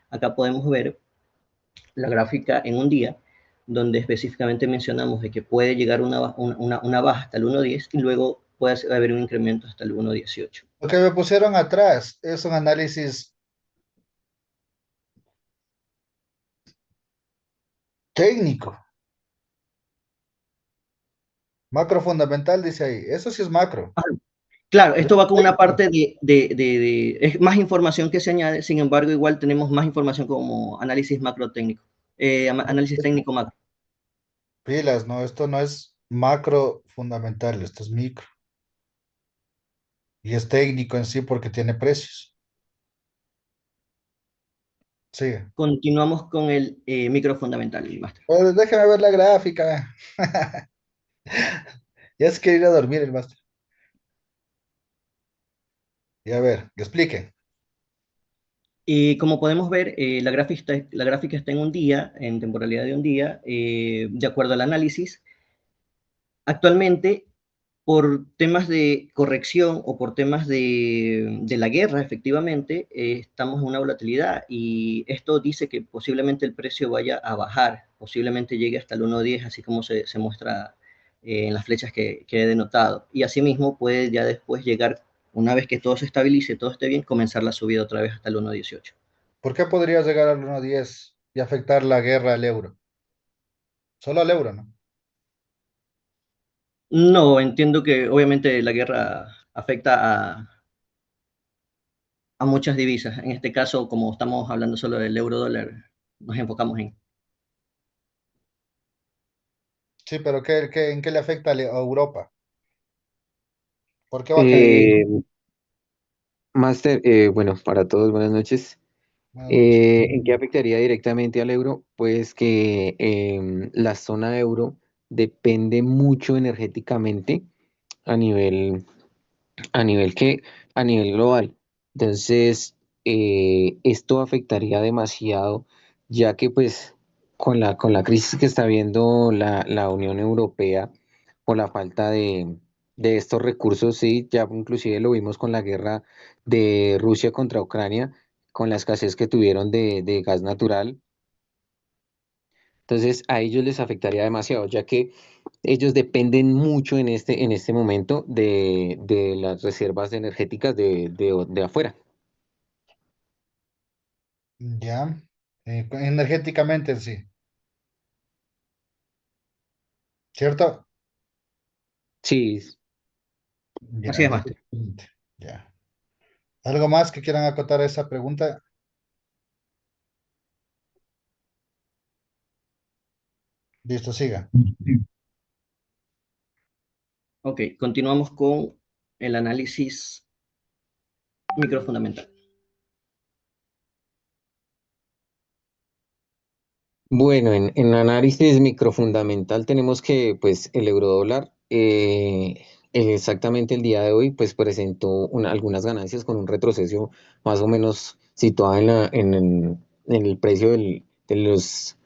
Acá podemos ver la gráfica en un día, donde específicamente mencionamos de que puede llegar una baja hasta el 1.10 y luego puede haber un incremento hasta el 1.18. Lo que me pusieron atrás es un análisis técnico, macro fundamental, dice ahí. Eso sí es macro. Claro, Pero esto va con una técnico. parte es más información que se añade, sin embargo, igual tenemos más información como análisis macro técnico, análisis técnico macro. Pilas, no, esto no es macro fundamental, esto es micro. Y es técnico en sí porque tiene precios. Sigue. Continuamos con el micro fundamental, el máster. Pues déjeme ver la gráfica. Ya se quiere ir a dormir el máster. Y a ver, que explique. Y como podemos ver, la gráfica está en un día, en temporalidad de un día, de acuerdo al análisis. Actualmente, por temas de corrección o por temas de la guerra, efectivamente, estamos en una volatilidad y esto dice que posiblemente el precio vaya a bajar, posiblemente llegue hasta el 1.10, así como se muestra en las flechas que he denotado. Y asimismo puede ya después llegar, una vez que todo se estabilice, todo esté bien, comenzar la subida otra vez hasta el 1.18. ¿Por qué podría llegar al 1.10 y afectar la guerra al euro? Solo al euro, ¿no? No, entiendo que obviamente la guerra afecta a muchas divisas. En este caso, como estamos hablando solo del euro dólar, nos enfocamos en. Sí, pero ¿en qué le afecta a Europa? ¿Por qué va a caer? Eh, Máster, bueno, para todos, buenas noches. Buenas noches. ¿En qué afectaría directamente al euro? Pues que la zona euro depende mucho energéticamente a nivel, a nivel que, a nivel global. Entonces, esto afectaría demasiado, ya que pues con la crisis que está viendo la Unión Europea por la falta de estos recursos, sí, ya inclusive lo vimos con la guerra de Rusia contra Ucrania, con la escasez que tuvieron de gas natural. Entonces, a ellos les afectaría demasiado, ya que ellos dependen mucho en este momento de las reservas energéticas de afuera. Ya. Energéticamente en sí, ¿cierto? Sí, Ya, Así es, Master. energéticamente. Ya. ¿Algo más que quieran acotar a esa pregunta? Listo, siga. Ok, continuamos con el análisis microfundamental. bueno, en análisis microfundamental tenemos que pues el eurodólar exactamente el día de hoy pues presentó algunas ganancias con un retroceso más o menos situado en el precio de los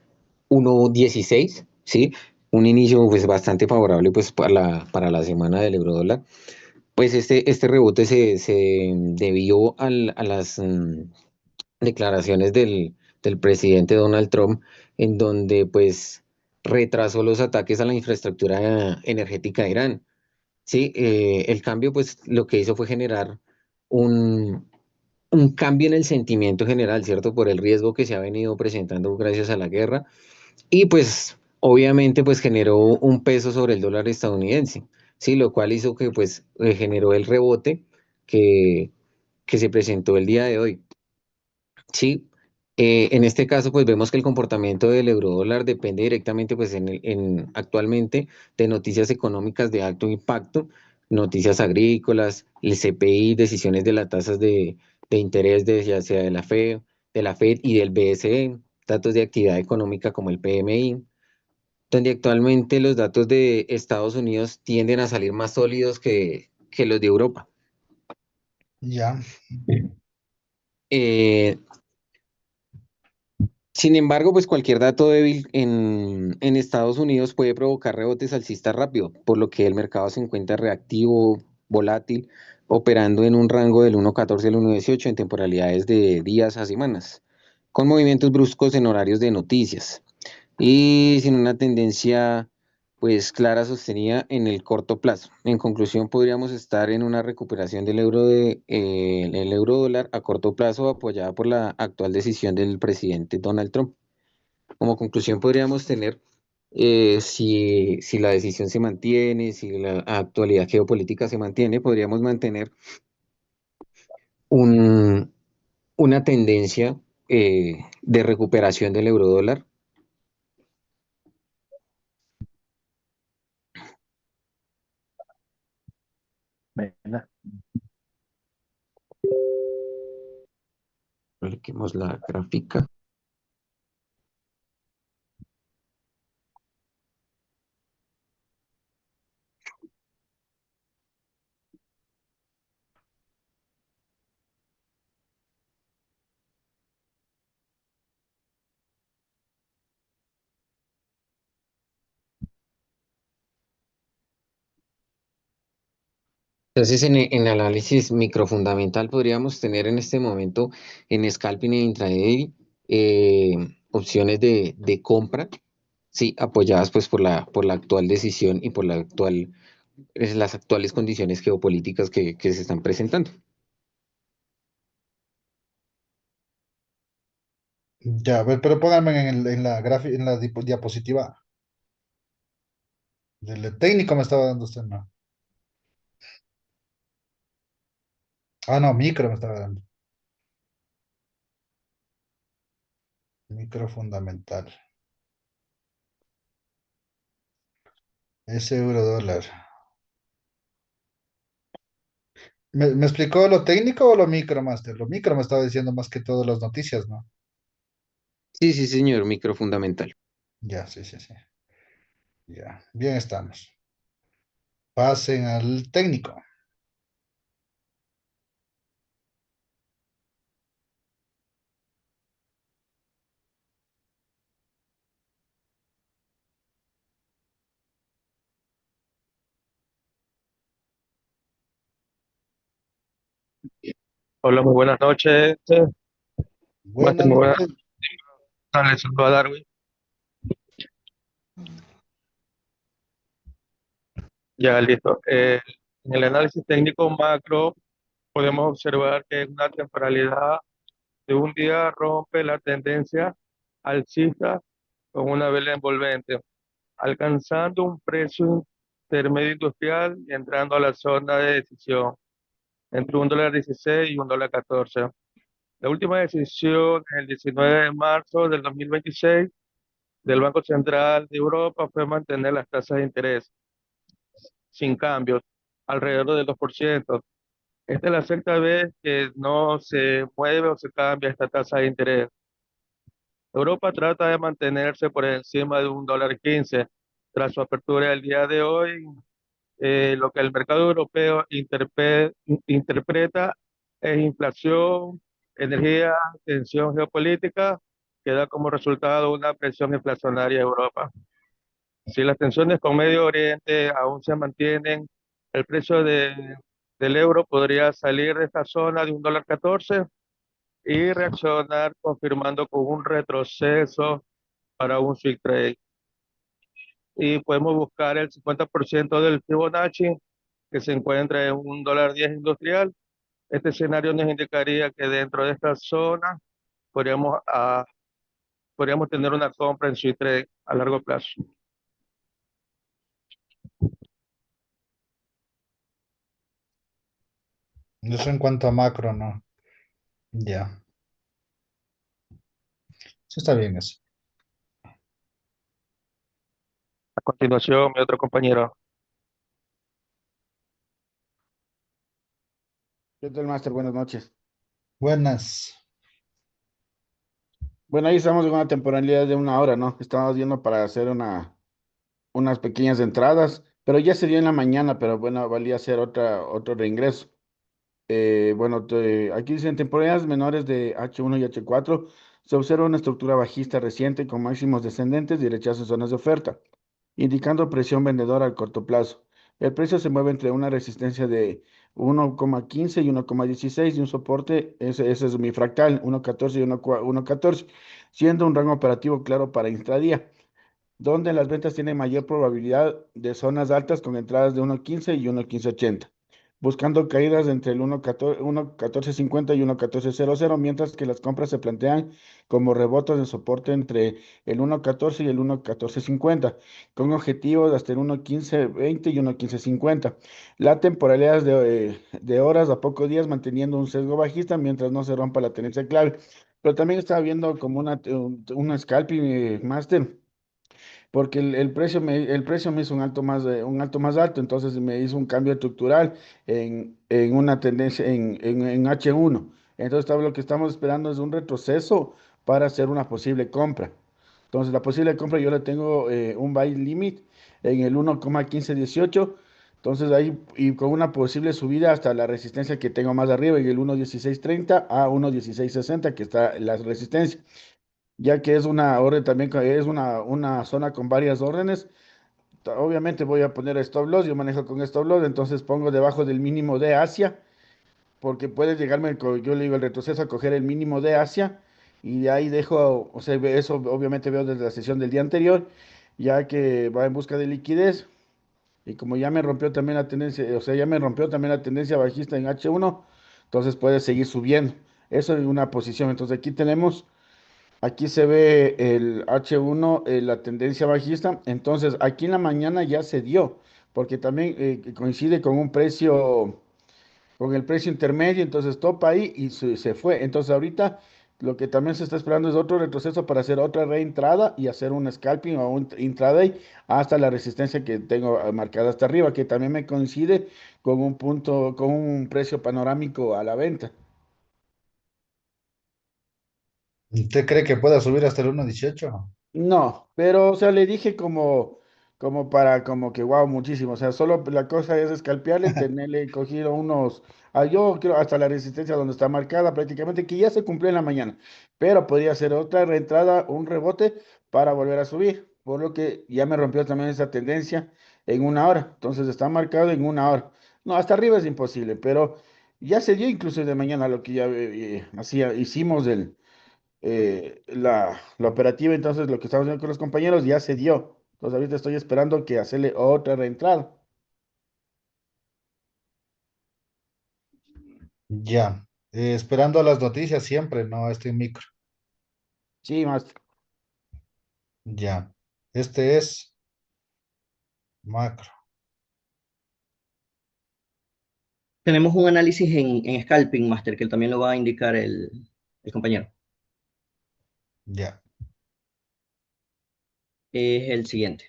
1.16, ¿sí? Un inicio pues bastante favorable pues para la semana del eurodólar. Pues este rebote se debió a las declaraciones del presidente Donald Trump, en donde pues retrasó los ataques a la infraestructura energética de Irán. Sí, el cambio pues lo que hizo fue generar un, un cambio en el sentimiento general, ¿cierto? Por el riesgo que se ha venido presentando gracias a la guerra y pues obviamente pues generó un peso sobre el dólar estadounidense, ¿sí? Lo cual hizo que pues generó el rebote que, que se presentó el día de hoy. Sí, en este caso, pues vemos que el comportamiento del eurodólar depende directamente, pues actualmente de noticias económicas de alto impacto, noticias agrícolas, el CPI, decisiones de las tasas de interés de ya sea de la Fed y del BCE, datos de actividad económica como el PMI, donde actualmente los datos de Estados Unidos tienden a salir más sólidos que los de Europa. Ya. Eh, Sin embargo, pues cualquier dato débil en Estados Unidos puede provocar rebotes alcistas rápido, por lo que el mercado se encuentra reactivo, volátil, operando en un rango del 1.14 al 1.18 en temporalidades de días a semanas, con movimientos bruscos en horarios de noticias y sin una tendencia pues clara sostenida en el corto plazo. En conclusión, podríamos estar en una recuperación del el euro dólar a corto plazo apoyada por la actual decisión del presidente Donald Trump. Como conclusión, podríamos tener, si la decisión se mantiene, si la actualidad geopolítica se mantiene, podríamos mantener un, una tendencia de recuperación del euro dólar. Venga. Apliquemos la gráfica. Entonces, en análisis microfundamental podríamos tener en este momento en scalping e intraday eh, opciones de compra, sí, apoyadas pues por la actual decisión y por las actuales condiciones geopolíticas que se están presentando. Ya, a ver, pero pónganme en la en la diapositiva. Del técnico me estaba dando usted, ¿no? Ah, no, micro me estaba dando. Micro fundamental. Ese euro dólar. ¿Me explicó lo técnico o lo micro, Master? Lo micro me estaba diciendo más que todo las noticias, ¿no? Sí, sí, señor, microfundamental. Ya, sí, sí, sí. Ya, bien estamos. Pasen al técnico. Hola, muy buenas noches. Máster, Buenas muy buenas noches. tardes. Saludo a Darwin. Ya, listo. En el análisis técnico macro podemos observar que una temporalidad de un día rompe la tendencia alcista con una vela envolvente, alcanzando un precio intermedio industrial y entrando a la zona de decisión entre $1.16 y $1.14. La última decisión, el 19 de marzo del 2026 del Banco Central de Europa fue mantener las tasas de interés sin cambios, alrededor del 2%. Esta es la sexta vez que no se mueve o se cambia esta tasa de interés. Europa trata de mantenerse por encima de $1.15. Tras su apertura el día de hoy, lo que el mercado europeo interpreta es inflación, energía, tensión geopolítica, que da como resultado una presión inflacionaria en Europa. Si las tensiones con Medio Oriente aún se mantienen, el precio del euro podría salir de esta zona de $1.14 y reaccionar confirmando con un retroceso para un swing trade. Y podemos buscar el 50% del Fibonacci que se encuentra en $1.10 industrial. Este escenario nos indicaría que dentro de esta zona podríamos, podríamos tener una compra en swing trade a largo plazo. Eso en cuanto a macro, ¿no? Ya. Sí está bien eso. A continuación, mi otro compañero. ¿Qué tal, Master? Buenas noches. Buenas. Bueno, ahí estamos en una temporalidad de una hora, ¿no? Estamos viendo para hacer unas pequeñas entradas, pero ya sería en la mañana, pero bueno, valía hacer otro reingreso. Bueno, aquí dicen temporalidades menores de H1 y H4 Se observa una estructura bajista reciente con máximos descendentes y rechazo en zonas de oferta, indicando presión vendedora al corto plazo. El precio se mueve entre una resistencia de 1,15 y 1,16 y un soporte, ese es mi fractal, 1,14 y 1,14, siendo un rango operativo claro para intradía, donde las ventas tienen mayor probabilidad de zonas altas con entradas de 1,15 y 1,1580, buscando caídas entre el 1,1450 y 1,1400, mientras que las compras se plantean como rebotes de soporte entre el 1,14 y el 1,1450, con objetivos hasta el 1,1520 y 1,1550. La temporalidad de horas a pocos días manteniendo un sesgo bajista mientras no se rompa la tendencia clave. Pero también estaba viendo como una scalping master porque el precio me hizo un alto más alto, entonces me hizo un cambio estructural en una tendencia en H1. Entonces, lo que estamos esperando es un retroceso para hacer una posible compra. Entonces, la posible compra yo le tengo un buy limit en el 1,1518. Entonces, ahí, y con una posible subida hasta la resistencia que tengo más arriba, en el 1,1630 a 1,1660, que está la resistencia, ya que es una orden también, es una zona con varias órdenes. Obviamente voy a poner stop loss, yo manejo con stop loss, entonces pongo debajo del mínimo de Asia, porque puede llegarme, yo le digo el retroceso, a coger el mínimo de Asia, y de ahí dejo, o sea, eso obviamente veo desde la sesión del día anterior, ya que va en busca de liquidez, y como ya me rompió también la tendencia, o sea, ya me rompió también la tendencia bajista en H1, entonces puede seguir subiendo. Eso es una posición. Entonces aquí tenemos. Aquí se ve el H1, la tendencia bajista. Entonces, aquí en la mañana ya se dio, porque también coincide con un precio, con el precio intermedio. Entonces, topa ahí y se fue. Entonces, ahorita lo que también se está esperando es otro retroceso para hacer otra reentrada y hacer un scalping o un intraday hasta la resistencia que tengo marcada hasta arriba, que también me coincide con un punto, con un precio panorámico a la venta. ¿Usted cree que pueda subir hasta el 1,18? No, pero, o sea, le dije como para, como que, wow, muchísimo. O sea, solo la cosa es escalpearle, tenerle cogido yo creo hasta la resistencia donde está marcada prácticamente, que ya se cumplió en la mañana. Pero podría ser otra reentrada, un rebote para volver a subir. Por lo que ya me rompió también esa tendencia en una hora. Entonces está marcado en una hora. No, hasta arriba es imposible, pero ya se dio incluso de mañana lo que ya hicimos la operativa. Entonces lo que estamos haciendo con los compañeros ya se dio. Entonces ahorita estoy esperando que hacerle otra reentrada. Ya. Esperando las noticias siempre, ¿no? Este micro. Sí, más. Ya. Este es macro. Tenemos un análisis en Scalping Master que también lo va a indicar el compañero. Ya. Es el siguiente.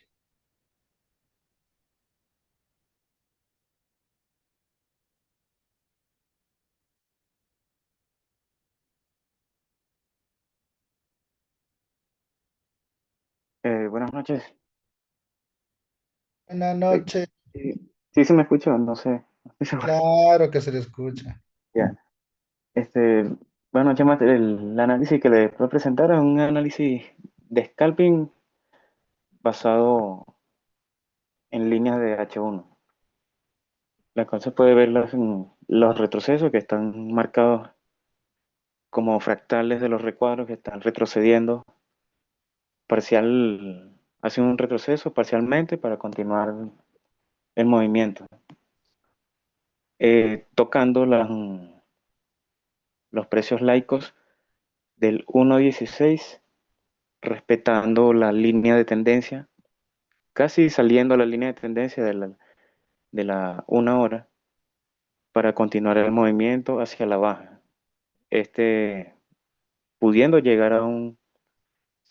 Buenas noches. Buenas Eh, noches. sí, sí me escucho, no sé. No estoy seguro. Claro que se le escucha. Ya. Este, buenas noches, Master. El análisis que le puedo presentar es un análisis de scalping basado en líneas de H1. La cual se puede ver los retrocesos que están marcados como fractales de los recuadros que están retrocediendo parcial, hacen un retroceso parcialmente para continuar el movimiento, tocando los precios laicos del 1.16, respetando la línea de tendencia, casi saliendo a la línea de tendencia de la 1 hora para continuar el movimiento hacia la baja. Este pudiendo llegar a un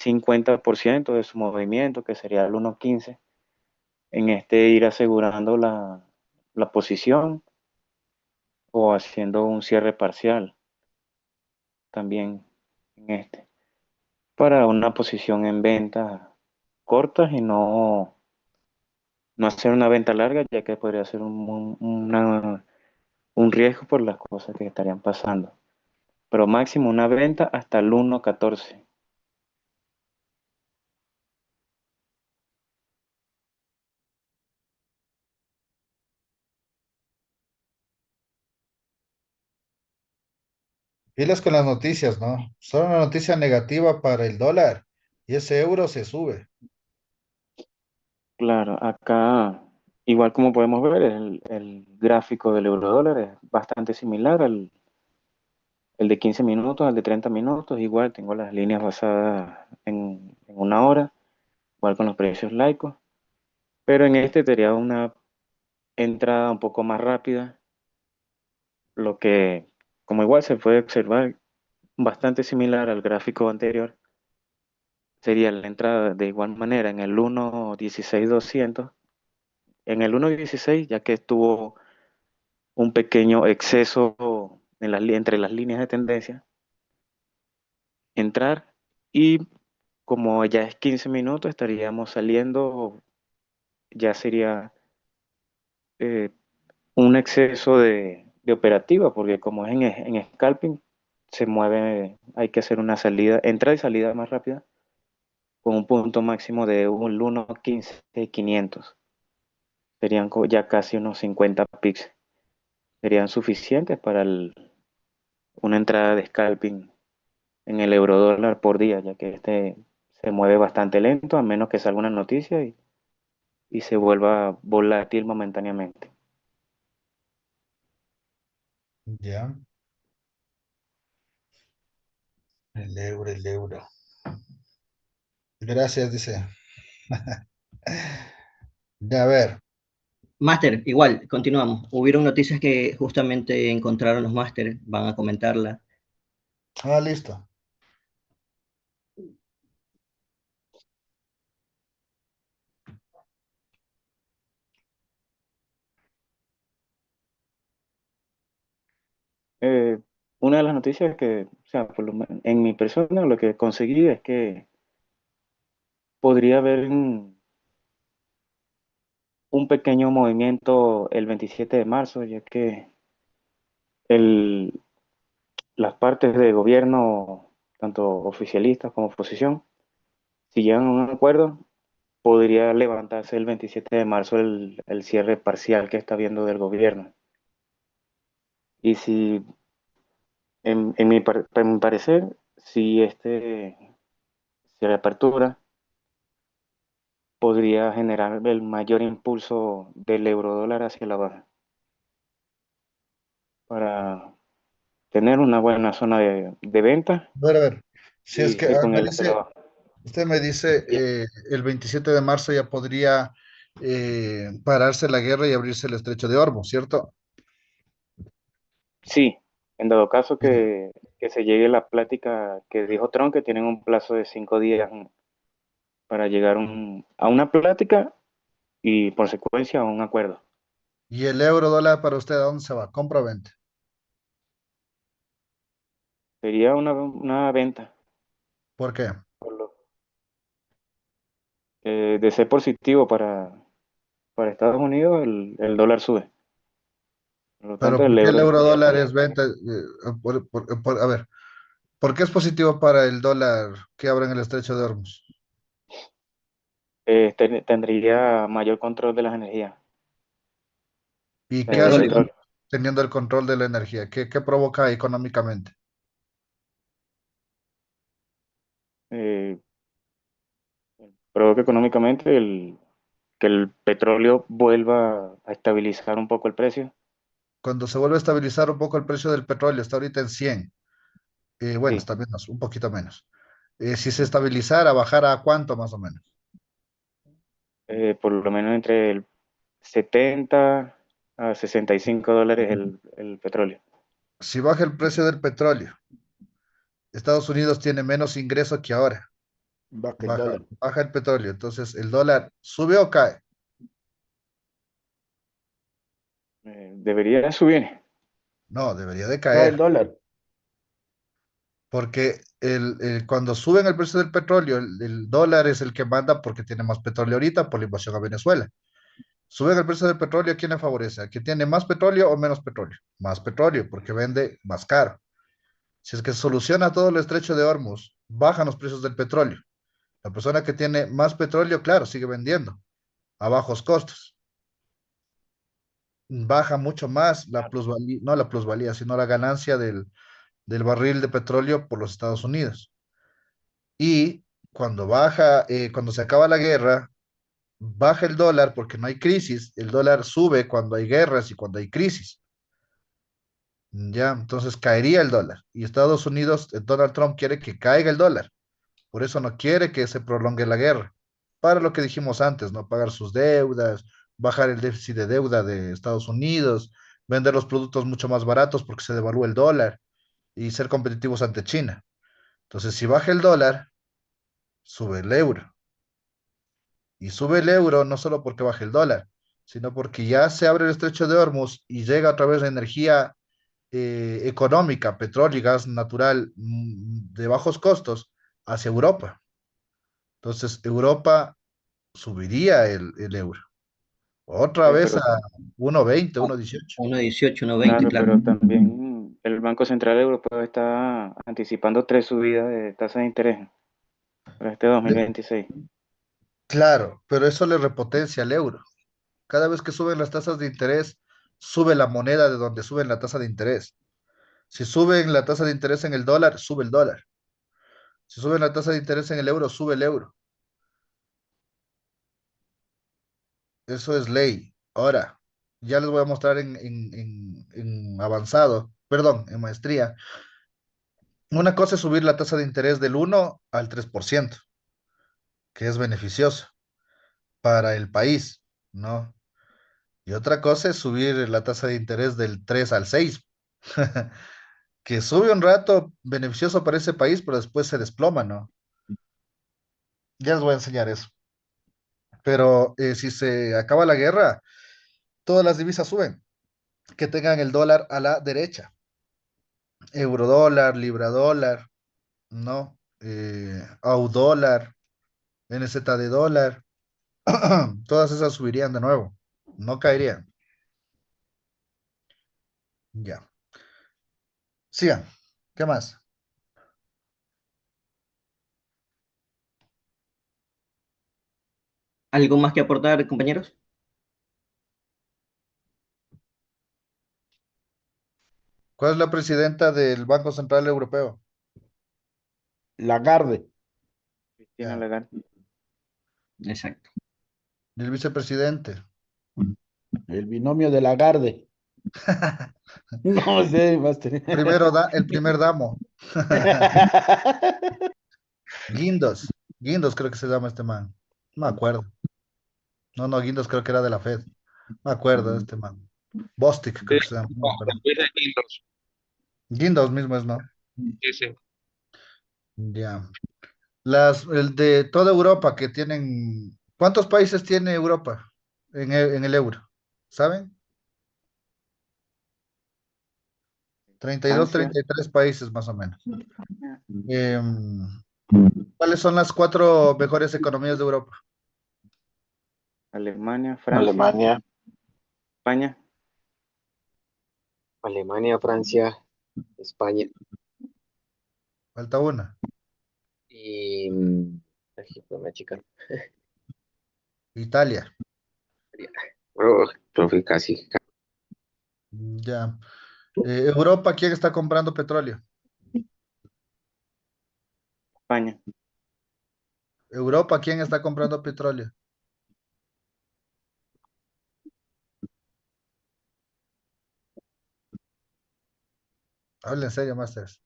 50% de su movimiento, que sería el 1.15, en ir asegurando la posición o haciendo un cierre parcial también en para una posición en venta cortas y no hacer una venta larga, ya que podría ser un riesgo por las cosas que estarían pasando. pero máximo una venta hasta el 1.14. Pilas con las noticias, ¿no? Solo una noticia negativa para el dólar y ese euro se sube. Claro, acá, igual como podemos ver, el gráfico del euro dólar es bastante similar al el de 15 minutos, al de 30 minutos. Igual tengo las líneas basadas en una hora, igual con los precios laicos. Pero en este sería una entrada un poco más rápida, lo que, como igual se puede observar, bastante similar al gráfico anterior, sería la entrada de igual manera en el 1.16.200. En el 1.16, ya que estuvo un pequeño exceso entre las líneas de tendencia, entrar y como ya es 15 minutos, estaríamos saliendo, ya sería eh, un exceso de operativa, porque como es en scalping, se mueve, hay que hacer una salida, entrada y salida más rápida, con un punto máximo de un 1.15.500. Serían ya casi unos 50 pics. Serían suficientes para una entrada de scalping en el euro dólar por día, ya que este se mueve bastante lento, a menos que salga una noticia y se vuelva volátil momentáneamente. Ya, el euro, el euro. Gracias, dice. Ya, a ver. Máster, igual, continuamos. Hubieron noticias que justamente encontraron los másteres, van a comentarla. Ah, listo. Eh, una de las noticias que, o sea, por lo en mi persona lo que conseguí es que podría haber un pequeño movimiento el 27 de marzo, ya que el, las partes de gobierno, tanto oficialistas como oposición, si llegan a un acuerdo, podría levantarse el 27 de marzo el cierre parcial que está viendo del gobierno. Y si, en mi parecer, si si la apertura podría generar el mayor impulso del eurodólar hacia la baja para tener una buena zona de venta A ver. Si es y que seguir con me el hacia la dice, baja. usted me dice, Bien. el 27 de marzo ya podría pararse la guerra y abrirse el estrecho de Hormuz, ¿cierto? Sí, en dado caso Bien. que se llegue la plática que dijo Trump, que tienen un plazo de 5 días para llegar a una plática y por secuencia a un acuerdo. ¿Y el euro dólar para usted a dónde se va? ¿Compra o venta? Sería una venta. ¿Por qué? Por de ser positivo para Estados Unidos, el dólar sube. Por lo Pero tanto, ¿por el qué el euro euro debería dólar subir. es venta? A ver, ¿por qué es positivo para el dólar que abren el estrecho de Hormuz? Tendría mayor control de las energías, ¿Y qué el hace Petróleo. control. teniendo el control de la energía? ¿Qué provoca económicamente? eh, Provoca económicamente que el petróleo vuelva a estabilizar un poco el precio. Cuando se vuelve a estabilizar un poco el precio del petróleo, está ahorita en 100. Bueno, Sí, está menos, un poquito menos. Si se estabilizara, ¿bajara a cuánto más o menos? por lo menos entre el 70 a $65 el petróleo. Si baja el precio del petróleo, Estados Unidos tiene menos ingreso que ahora. Baja el Baja, dólar. baja el petróleo. Entonces, ¿el dólar sube o cae? Debería subir. No, debería de Cae el caer. dólar. Porque cuando suben el precio del petróleo, el dólar es el que manda porque tiene más petróleo ahorita por la invasión a Venezuela. Suben el precio del petróleo, ¿a quién le favorece? ¿A quién tiene más petróleo o menos petróleo? Más petróleo, porque vende más caro. Si es que se soluciona todo el estrecho de Hormuz, bajan los precios del petróleo. La persona que tiene más petróleo, claro, sigue vendiendo a bajos costos. Baja mucho más la plusvalía, no la plusvalía, sino la ganancia del barril de petróleo por los Estados Unidos. Y cuando baja, cuando se acaba la guerra, baja el dólar porque no hay crisis, el dólar sube cuando hay guerras y cuando hay crisis. Ya, entonces caería el dólar. Y Estados Unidos, Donald Trump quiere que caiga el dólar. Por eso no quiere que se prolongue la guerra. Para lo que dijimos antes, ¿no? Pagar sus deudas, bajar el déficit de deuda de Estados Unidos, vender los productos mucho más baratos porque se devalúa el dólar y ser competitivos ante China. Entonces, si baja el dólar, sube el euro. Y sube el euro no solo porque baje el dólar, sino porque ya se abre el estrecho de Hormuz y llega a través de energía económica, petróleo y gas natural de bajos costos hacia Europa. Entonces, Europa subiría el euro. Otra vez a Pero 1.20, 1.18. 1.18, 1.20, claro, claro. pero también el Banco Central Europeo está anticipando 3 subidas de tasa de interés para este 2026. Claro, pero eso le repotencia al euro. Cada vez que suben las tasas de interés, sube la moneda de donde suben la tasa de interés. Si suben la tasa de interés en el dólar, sube el dólar. Si suben la tasa de interés en el euro, sube el euro. Eso es ley. Ahora, ya les voy a mostrar en avanzado, perdón, en maestría. Una cosa es subir la tasa de interés del 1 al 3%, que es beneficioso para el país, ¿no? Y otra cosa es subir la tasa de interés del 3 al 6, que sube un rato beneficioso para ese país, pero después se desploma, ¿no? Ya les voy a enseñar eso. Pero si se acaba la guerra, todas las divisas suben, que tengan el dólar a la derecha. Eurodólar, libra dólar, ¿no? AU dólar, NZD dólar, todas esas subirían de nuevo, no caerían. Ya. Sigan. ¿Qué más? ¿Algo más que aportar, compañeros? ¿Cuál es la presidenta del Banco Central Europeo? Lagarde, Cristina Ya. Lagarde. Exacto. ¿Y el vicepresidente? el binomio de Lagarde. No sé, Master. El primer damo. Guindos. Guindos creo que se llama este man. No me acuerdo. No, no, Guindos creo que era de la Fed. No me acuerdo de este man. Bostic creo Sí, que se llama. No me acuerdo. dice Quintos. Guindos mismo es, ¿no? Sí, sí. Ya. El de toda Europa que tienen. ¿Cuántos países tiene Europa en el euro? ¿Saben? 32, Francia, 33 países más o menos. Em, ¿Cuáles son las cuatro mejores economías de Europa? Alemania, Francia, Alemania, España. Alemania, Francia, España Falta una. y ay, una chica. Italia. Oh, profe, casi. Ya. Europa, ¿quién está comprando petróleo? España. Europa, ¿quién está comprando petróleo? Habla en serio, Masters.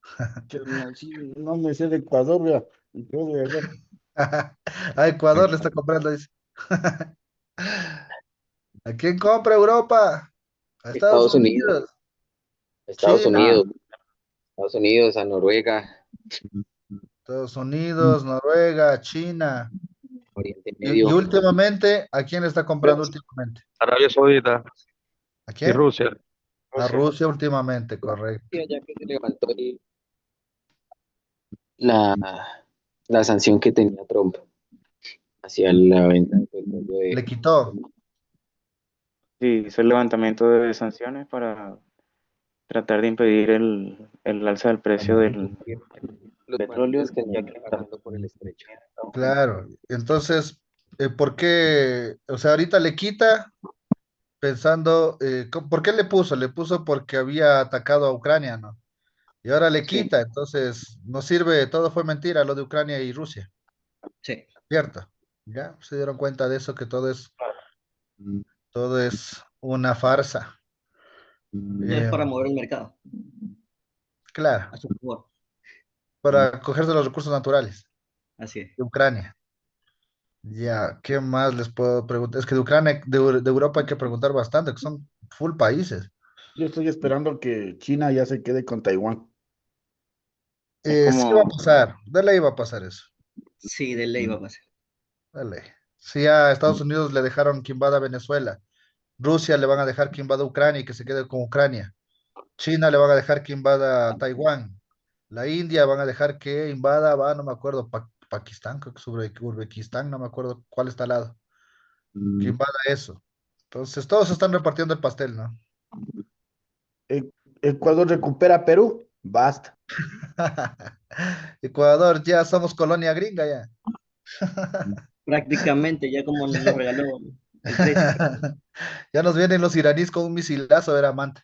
sí, no me sé de Ecuador, vea. Todo de acá. A Ecuador le está comprando, dice. ¿A quién compra Europa? A Estados Estados Unidos, Unidos, Estados China, Unidos, Estados Unidos, a Noruega, Estados Unidos, Noruega, China. Oriente Y Medio. últimamente, ¿a quién le está comprando últimamente? Arabia Saudita ¿A y quién? Rusia. A Rusia. Rusia últimamente, correcto. Sí, allá que se levantó la, la sanción que tenía Trump hacia la venta de petróleo Le de quitó. Sí, hizo el levantamiento de sanciones para tratar de impedir el alza del precio del Los petróleo, barcos que ya están que está pasando por el estrecho. Claro, entonces, ¿por qué? O sea, ahorita le quita pensando, ¿por qué le puso? Le puso porque había atacado a Ucrania, ¿no? Y ahora le sí, quita, entonces no sirve, todo fue mentira, lo de Ucrania y Rusia, Sí, ¿cierto? ¿Ya? Se dieron cuenta de eso, que todo es una farsa. todo es Eh, para mover el mercado claro, a su favor. para cogerse los recursos naturales Así es. de Ucrania. Ya, ¿qué más les puedo preguntar? Es que de Ucrania, de Europa hay que preguntar bastante, que son full países. Yo estoy esperando que China ya se quede con Taiwán. es Sí va a como, pasar, de ley va a pasar eso, Sí, de ley va a pasar. de ley. Si a Estados Unidos le dejaron que invada Venezuela, Rusia le van a dejar que invada Ucrania y que se quede con Ucrania. China le van a dejar que invada Taiwán. La India van a dejar que invada, no me acuerdo, Pakistán, creo que sobre Uzbekistán, no me acuerdo cuál está al lado, que invada eso. Entonces todos están repartiendo el pastel, ¿no? E- Ecuador recupera Perú. Basta. Ecuador, ya somos colonia gringa ya. Prácticamente, ya como nos regaló el 13. Ya nos vienen los iraníes con un misilazo, era amante.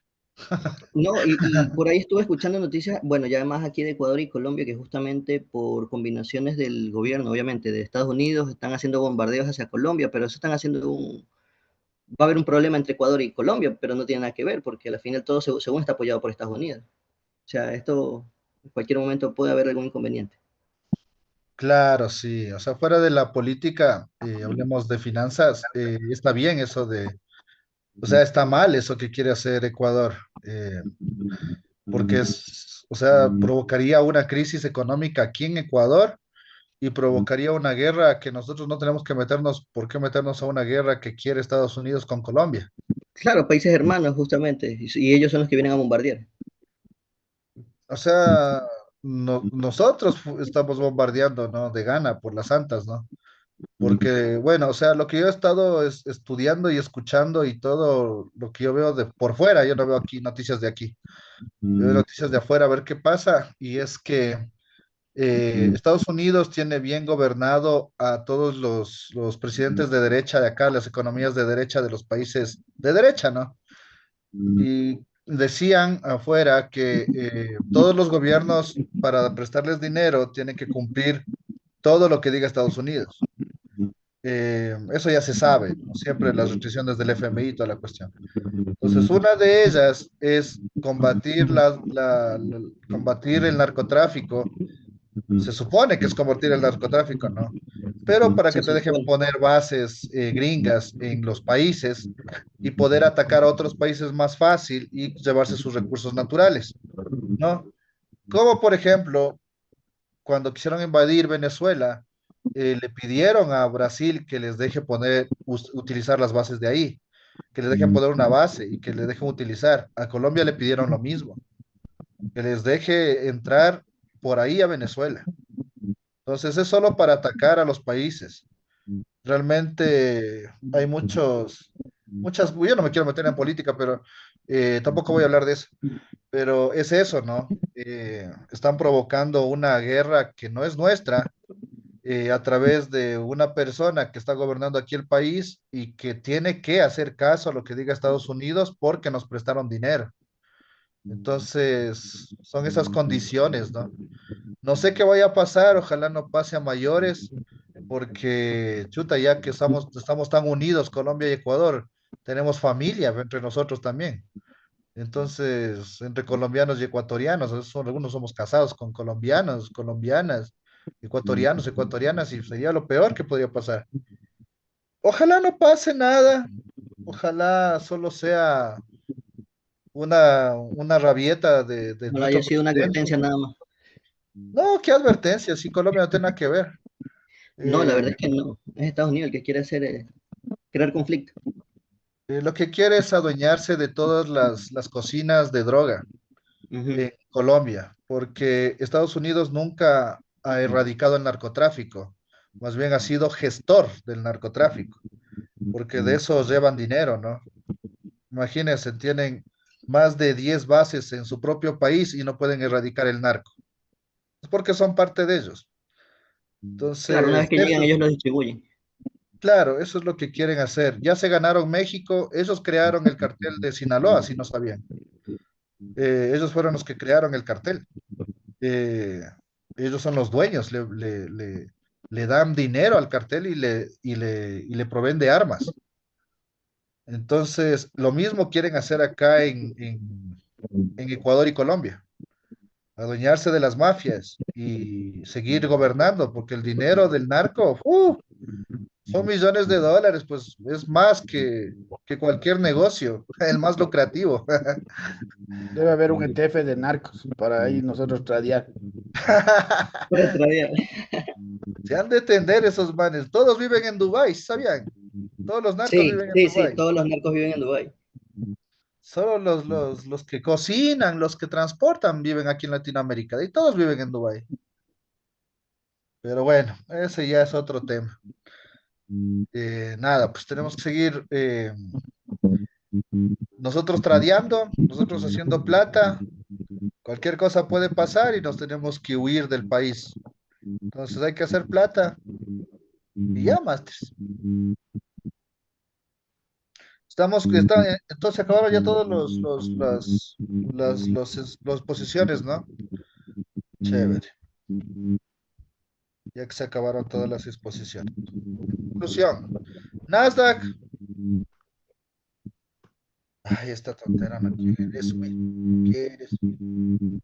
No, y por ahí estuve escuchando noticias, bueno, ya más aquí de Ecuador y Colombia, que justamente por combinaciones del gobierno, obviamente, de Estados Unidos, están haciendo bombardeos hacia Colombia, pero eso están haciendo va a haber un problema entre Ecuador y Colombia, pero no tiene nada que ver, porque al final todo según está apoyado por Estados Unidos. O sea, esto en cualquier momento puede haber algún inconveniente. Claro, sí. O sea, fuera de la política, hablemos de finanzas, está bien eso o sea, está mal eso que quiere hacer Ecuador, porque o sea, provocaría una crisis económica aquí en Ecuador y provocaría una guerra que nosotros no tenemos que meternos, ¿por qué meternos a una guerra que quiere Estados Unidos con Colombia? Claro, países hermanos, justamente, y ellos son los que vienen a bombardear. O sea, nosotros estamos bombardeando, ¿no? De gana por las santas, ¿no? Porque, bueno, o sea, lo que yo he estado estudiando y escuchando y todo lo que yo veo de por fuera, yo no veo aquí noticias de aquí, yo veo noticias de afuera a ver qué pasa, y es que Estados Unidos tiene bien gobernado a todos los presidentes de derecha de acá, las economías de derecha de los países de derecha, ¿no? Y decían afuera que todos los gobiernos para prestarles dinero tienen que cumplir todo lo que diga Estados Unidos. Eso ya se sabe, ¿no? Siempre las restricciones del FMI y toda la cuestión. Entonces, una de ellas es combatir el narcotráfico. Se supone que es combatir el narcotráfico, ¿no? Pero para que Se te dejen supone. poner bases gringas en los países y poder atacar a otros países más fácil y llevarse sus recursos naturales, ¿no? Como por ejemplo, cuando quisieron invadir Venezuela, le pidieron a Brasil que les deje utilizar las bases de ahí, que les dejen poner una base y que les dejen utilizar. A Colombia le pidieron lo mismo, que les deje entrar por ahí a Venezuela. Entonces es solo para atacar a los países. Realmente hay yo no me quiero meter en política, pero tampoco voy a hablar de eso. Pero es eso, ¿no? Están provocando una guerra que no es nuestra, a través de una persona que está gobernando aquí el país y que tiene que hacer caso a lo que diga Estados Unidos porque nos prestaron dinero. Entonces, son esas condiciones, ¿no? No sé qué vaya a pasar, ojalá no pase a mayores, porque, chuta, ya que estamos tan unidos, Colombia y Ecuador, tenemos familia entre nosotros también. Entonces, entre colombianos y ecuatorianos, algunos somos casados con colombianos, colombianas, ecuatorianos, ecuatorianas, y sería lo peor que podría pasar. Ojalá no pase nada, ojalá solo sea una rabieta de No nuestro haya sido una presidente. advertencia nada más. No, qué advertencia, si Colombia no tiene nada que ver. No, la Eh, verdad es que no. Es Estados Unidos el que quiere hacer, crear conflicto. lo que quiere es adueñarse de todas las cocinas de droga Ujú. en Colombia, porque Estados Unidos nunca ha erradicado el narcotráfico, más bien ha sido gestor del narcotráfico, porque de eso llevan dinero, ¿no? Imagínense, tienen más de 10 bases en su propio país y no pueden erradicar el narco. Es porque son parte de ellos. Claro, una vez Entonces, que llegan, ellos lo distribuyen. claro, eso es lo que quieren hacer. Ya se ganaron México, ellos crearon el cartel de Sinaloa, si no sabían. Ellos fueron los que crearon el cartel. Eh, ellos son los dueños, le dan dinero al cartel y le proveen de armas. Entonces, lo mismo quieren hacer acá en Ecuador y Colombia, adueñarse de las mafias y seguir gobernando, porque el dinero del narco, son millones de dólares, pues es más que cualquier negocio, el más lucrativo. Debe haber un ETF de narcos para ahí nosotros tradear. Para extraviar. Se han de entender esos manes, todos viven en Dubái, ¿sabían? Todos los narcos Sí, viven en sí, sí, Dubái. todos los narcos viven en Dubái. Solo los que cocinan, los que transportan viven aquí en Latinoamérica y todos viven en Dubái. Pero bueno, ese ya es otro tema. Nada, pues tenemos que seguir nosotros tradeando, nosotros haciendo plata. Cualquier cosa puede pasar y nos tenemos que huir del país. Entonces hay que hacer plata y ya, masters. Entonces acabaron ya todos los posiciones, ¿no? Chévere. Ya que se acabaron todas las exposiciones. Conclusión. Nasdaq. Ay, esta tontera no quiere subir. No quiere subir.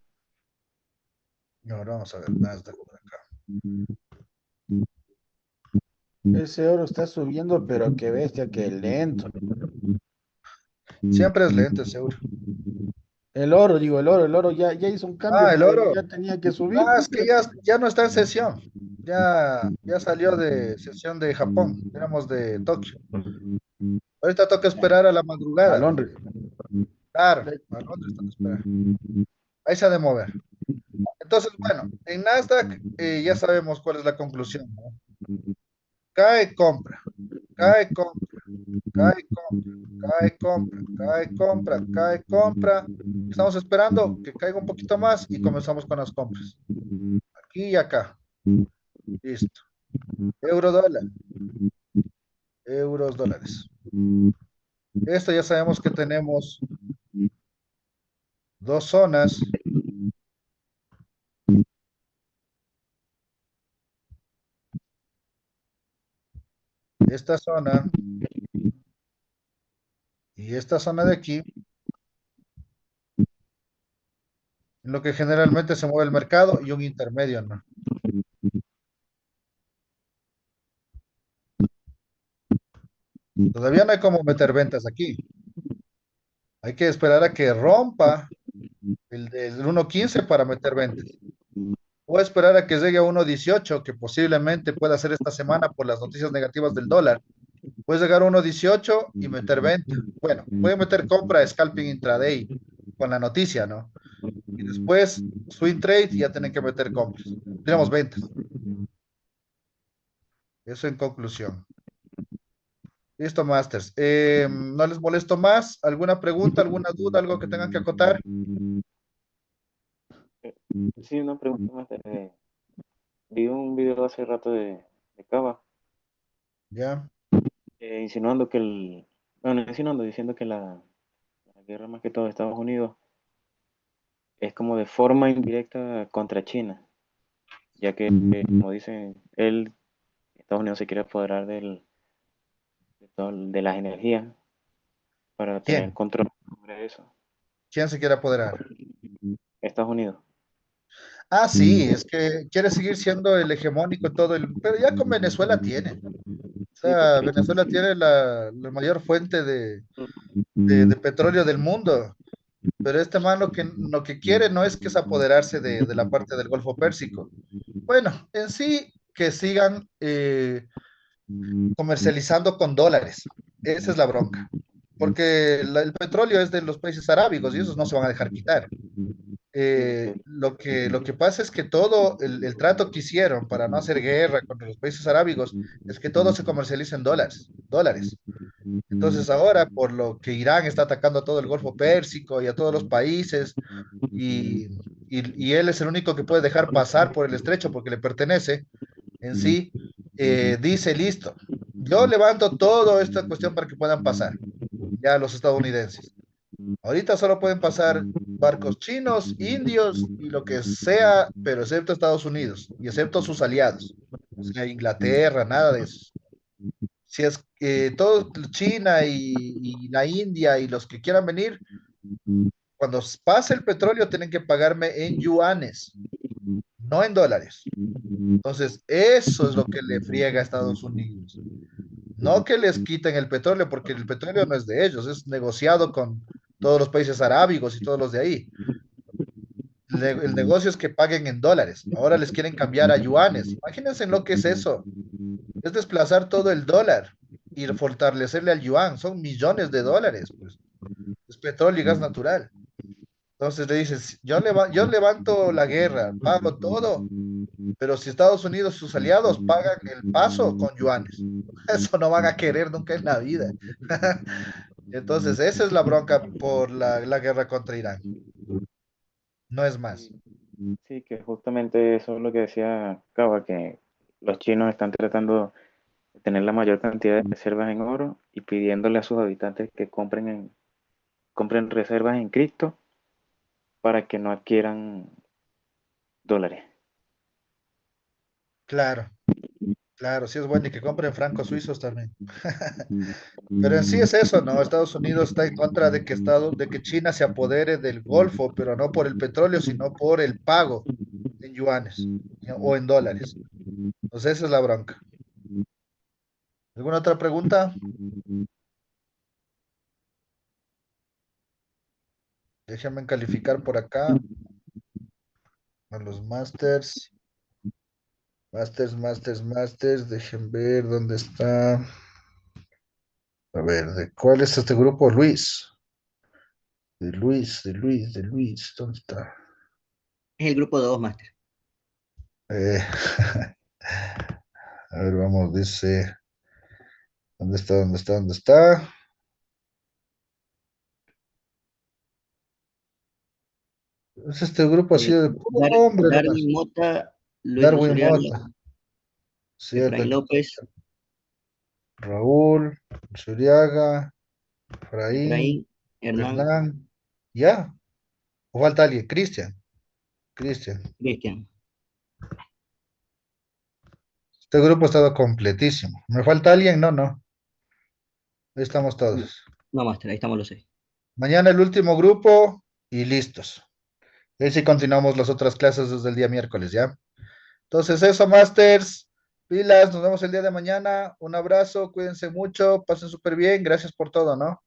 Y ahora vamos a ver Nasdaq por acá. Ese oro está subiendo, pero qué bestia, qué lento. Siempre es lento ese euro. El oro, digo, el oro ya hizo un cambio, Ah, el pues oro. ya tenía que subir. Ah, es que ya no está en sesión. Ya salió de sesión de Japón. Éramos de Tokio. Ahorita toca esperar a la A madrugada. Londres. Claro, a Londres toca esperar. Ahí se ha de mover. Entonces, bueno, en Nasdaq ya sabemos cuál es la conclusión, ¿no? Cae, compra, cae, compra, cae, compra, cae, compra, cae, compra, cae, compra. Estamos esperando que caiga un poquito más y comenzamos con las compras. Aquí y acá. Listo. Euro dólar, euros dólares. Esto ya sabemos que tenemos dos zonas. Esta zona y esta zona de aquí, en lo que generalmente se mueve el mercado y un intermedio, ¿no? Todavía no hay como meter ventas aquí. Hay que esperar a que rompa el 1.15 para meter ventas. O esperar a que llegue a 1.18, que posiblemente pueda ser esta semana por las noticias negativas del dólar. Puedes llegar a 1.18 y meter venta. Bueno, puede meter compra, scalping intraday con la noticia, ¿no? Y después swing trade y ya tienen que meter compras. Tenemos ventas. Eso en conclusión. Listo, Masters. No les molesto más. ¿Alguna pregunta, alguna duda, algo que tengan que acotar? Sí, una pregunta más. Vi un video hace rato de Cava Ya. insinuando que bueno, insinuando, diciendo que la guerra más que todo de Estados Unidos es como de forma indirecta contra China, ya que, como dicen, Estados Unidos se quiere apoderar de las energías para tener ¿Quién? control sobre eso. ¿Quién se quiere apoderar? Estados Unidos. Ah, sí, es que quiere seguir siendo el hegemónico en todo el... Pero ya con Venezuela tiene. O Sí, sea, porque Venezuela tiene la mayor fuente de petróleo del mundo. Pero este man lo que quiere no es que es apoderarse de la parte del Golfo Pérsico. Bueno, en sí, que sigan comercializando con dólares. Esa es la bronca. Porque el petróleo es de los países arábigos y esos no se van a dejar quitar. lo que pasa es que todo el trato que hicieron para no hacer guerra contra los países arábigos es que todo se comercializa en dólares. Entonces ahora, por lo que Irán está atacando a todo el Golfo Pérsico y a todos los países, y, y él es el único que puede dejar pasar por el estrecho porque le pertenece en sí, dice, listo, yo levanto toda esta cuestión para que puedan pasar, ya los estadounidenses. Ahorita solo pueden pasar barcos chinos, indios y lo que sea, pero excepto Estados Unidos y excepto sus aliados. O sea, Inglaterra, nada de eso. Si es todo China y la India y los que quieran venir, cuando pase el petróleo tienen que pagarme en yuanes, no en dólares. Entonces, eso es lo que le friega a Estados Unidos. No que les quiten el petróleo, porque el petróleo no es de ellos, es negociado con todos los países arábigos y todos los de ahí. El negocio es que paguen en dólares. Ahora les quieren cambiar a yuanes. Imagínense lo que es eso. Es desplazar todo el dólar y fortalecerle al yuan. Son millones de dólares, pues. Es petróleo y gas natural. Entonces le dices, yo levanto la guerra, pago todo, pero si Estados Unidos, sus aliados, pagan el paso con yuanes, eso no van a querer nunca en la vida. Entonces, esa es la bronca por la guerra contra Irán. No es más. Sí, sí, que justamente eso es lo que decía Cava, que los chinos están tratando de tener la mayor cantidad de reservas en oro y pidiéndole a sus habitantes que compren reservas en cripto para que no adquieran dólares. Claro, claro, sí es bueno y que compren francos suizos también. Pero en sí es eso, ¿no? Estados Unidos está en contra de de que China se apodere del Golfo, pero no por el petróleo, sino por el pago en yuanes o en dólares. Entonces, esa es la bronca. ¿Alguna otra pregunta? Déjenme calificar por acá a los masters. Masters. Dejen ver dónde está. A ver, ¿de cuál es este grupo? Luis. De Luis. ¿Dónde está? Es el grupo 2, Máster. Eh, a ver, vamos, dice. ¿Dónde está? Es este grupo así de puro nombre nomás. Darwin Mota, Luis Darwin Luzuriano, Mota. Cierto, Efraín López, Raúl, Zuriaga, Efraín, Efraín, Hernán, Hernán. ¿Ya? ¿O falta alguien? Cristian. Cristian. Este grupo ha estado completísimo. ¿Me falta alguien? No, no. Ahí estamos todos. No, Máster, ahí estamos los 6. Mañana el último grupo y listos. Y si continuamos las otras clases desde el día miércoles, ¿ya? Entonces eso, Masters. Pilas, nos vemos el día de mañana. Un abrazo, cuídense mucho, pasen súper bien. Gracias por todo, ¿no?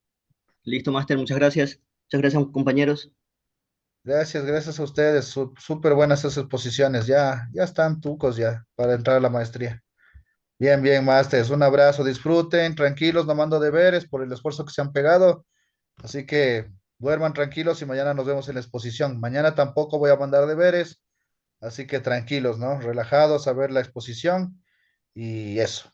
Listo, Máster, muchas gracias. Muchas gracias, compañeros. Gracias a ustedes. Súper buenas esas exposiciones. Ya están tucos ya para entrar a la maestría. Bien, Masters. Un abrazo, disfruten, tranquilos, no mando deberes por el esfuerzo que se han pegado. Así que duerman tranquilos y mañana nos vemos en la exposición. Mañana tampoco voy a mandar deberes, así que tranquilos, ¿no? Relajados a ver la exposición y eso.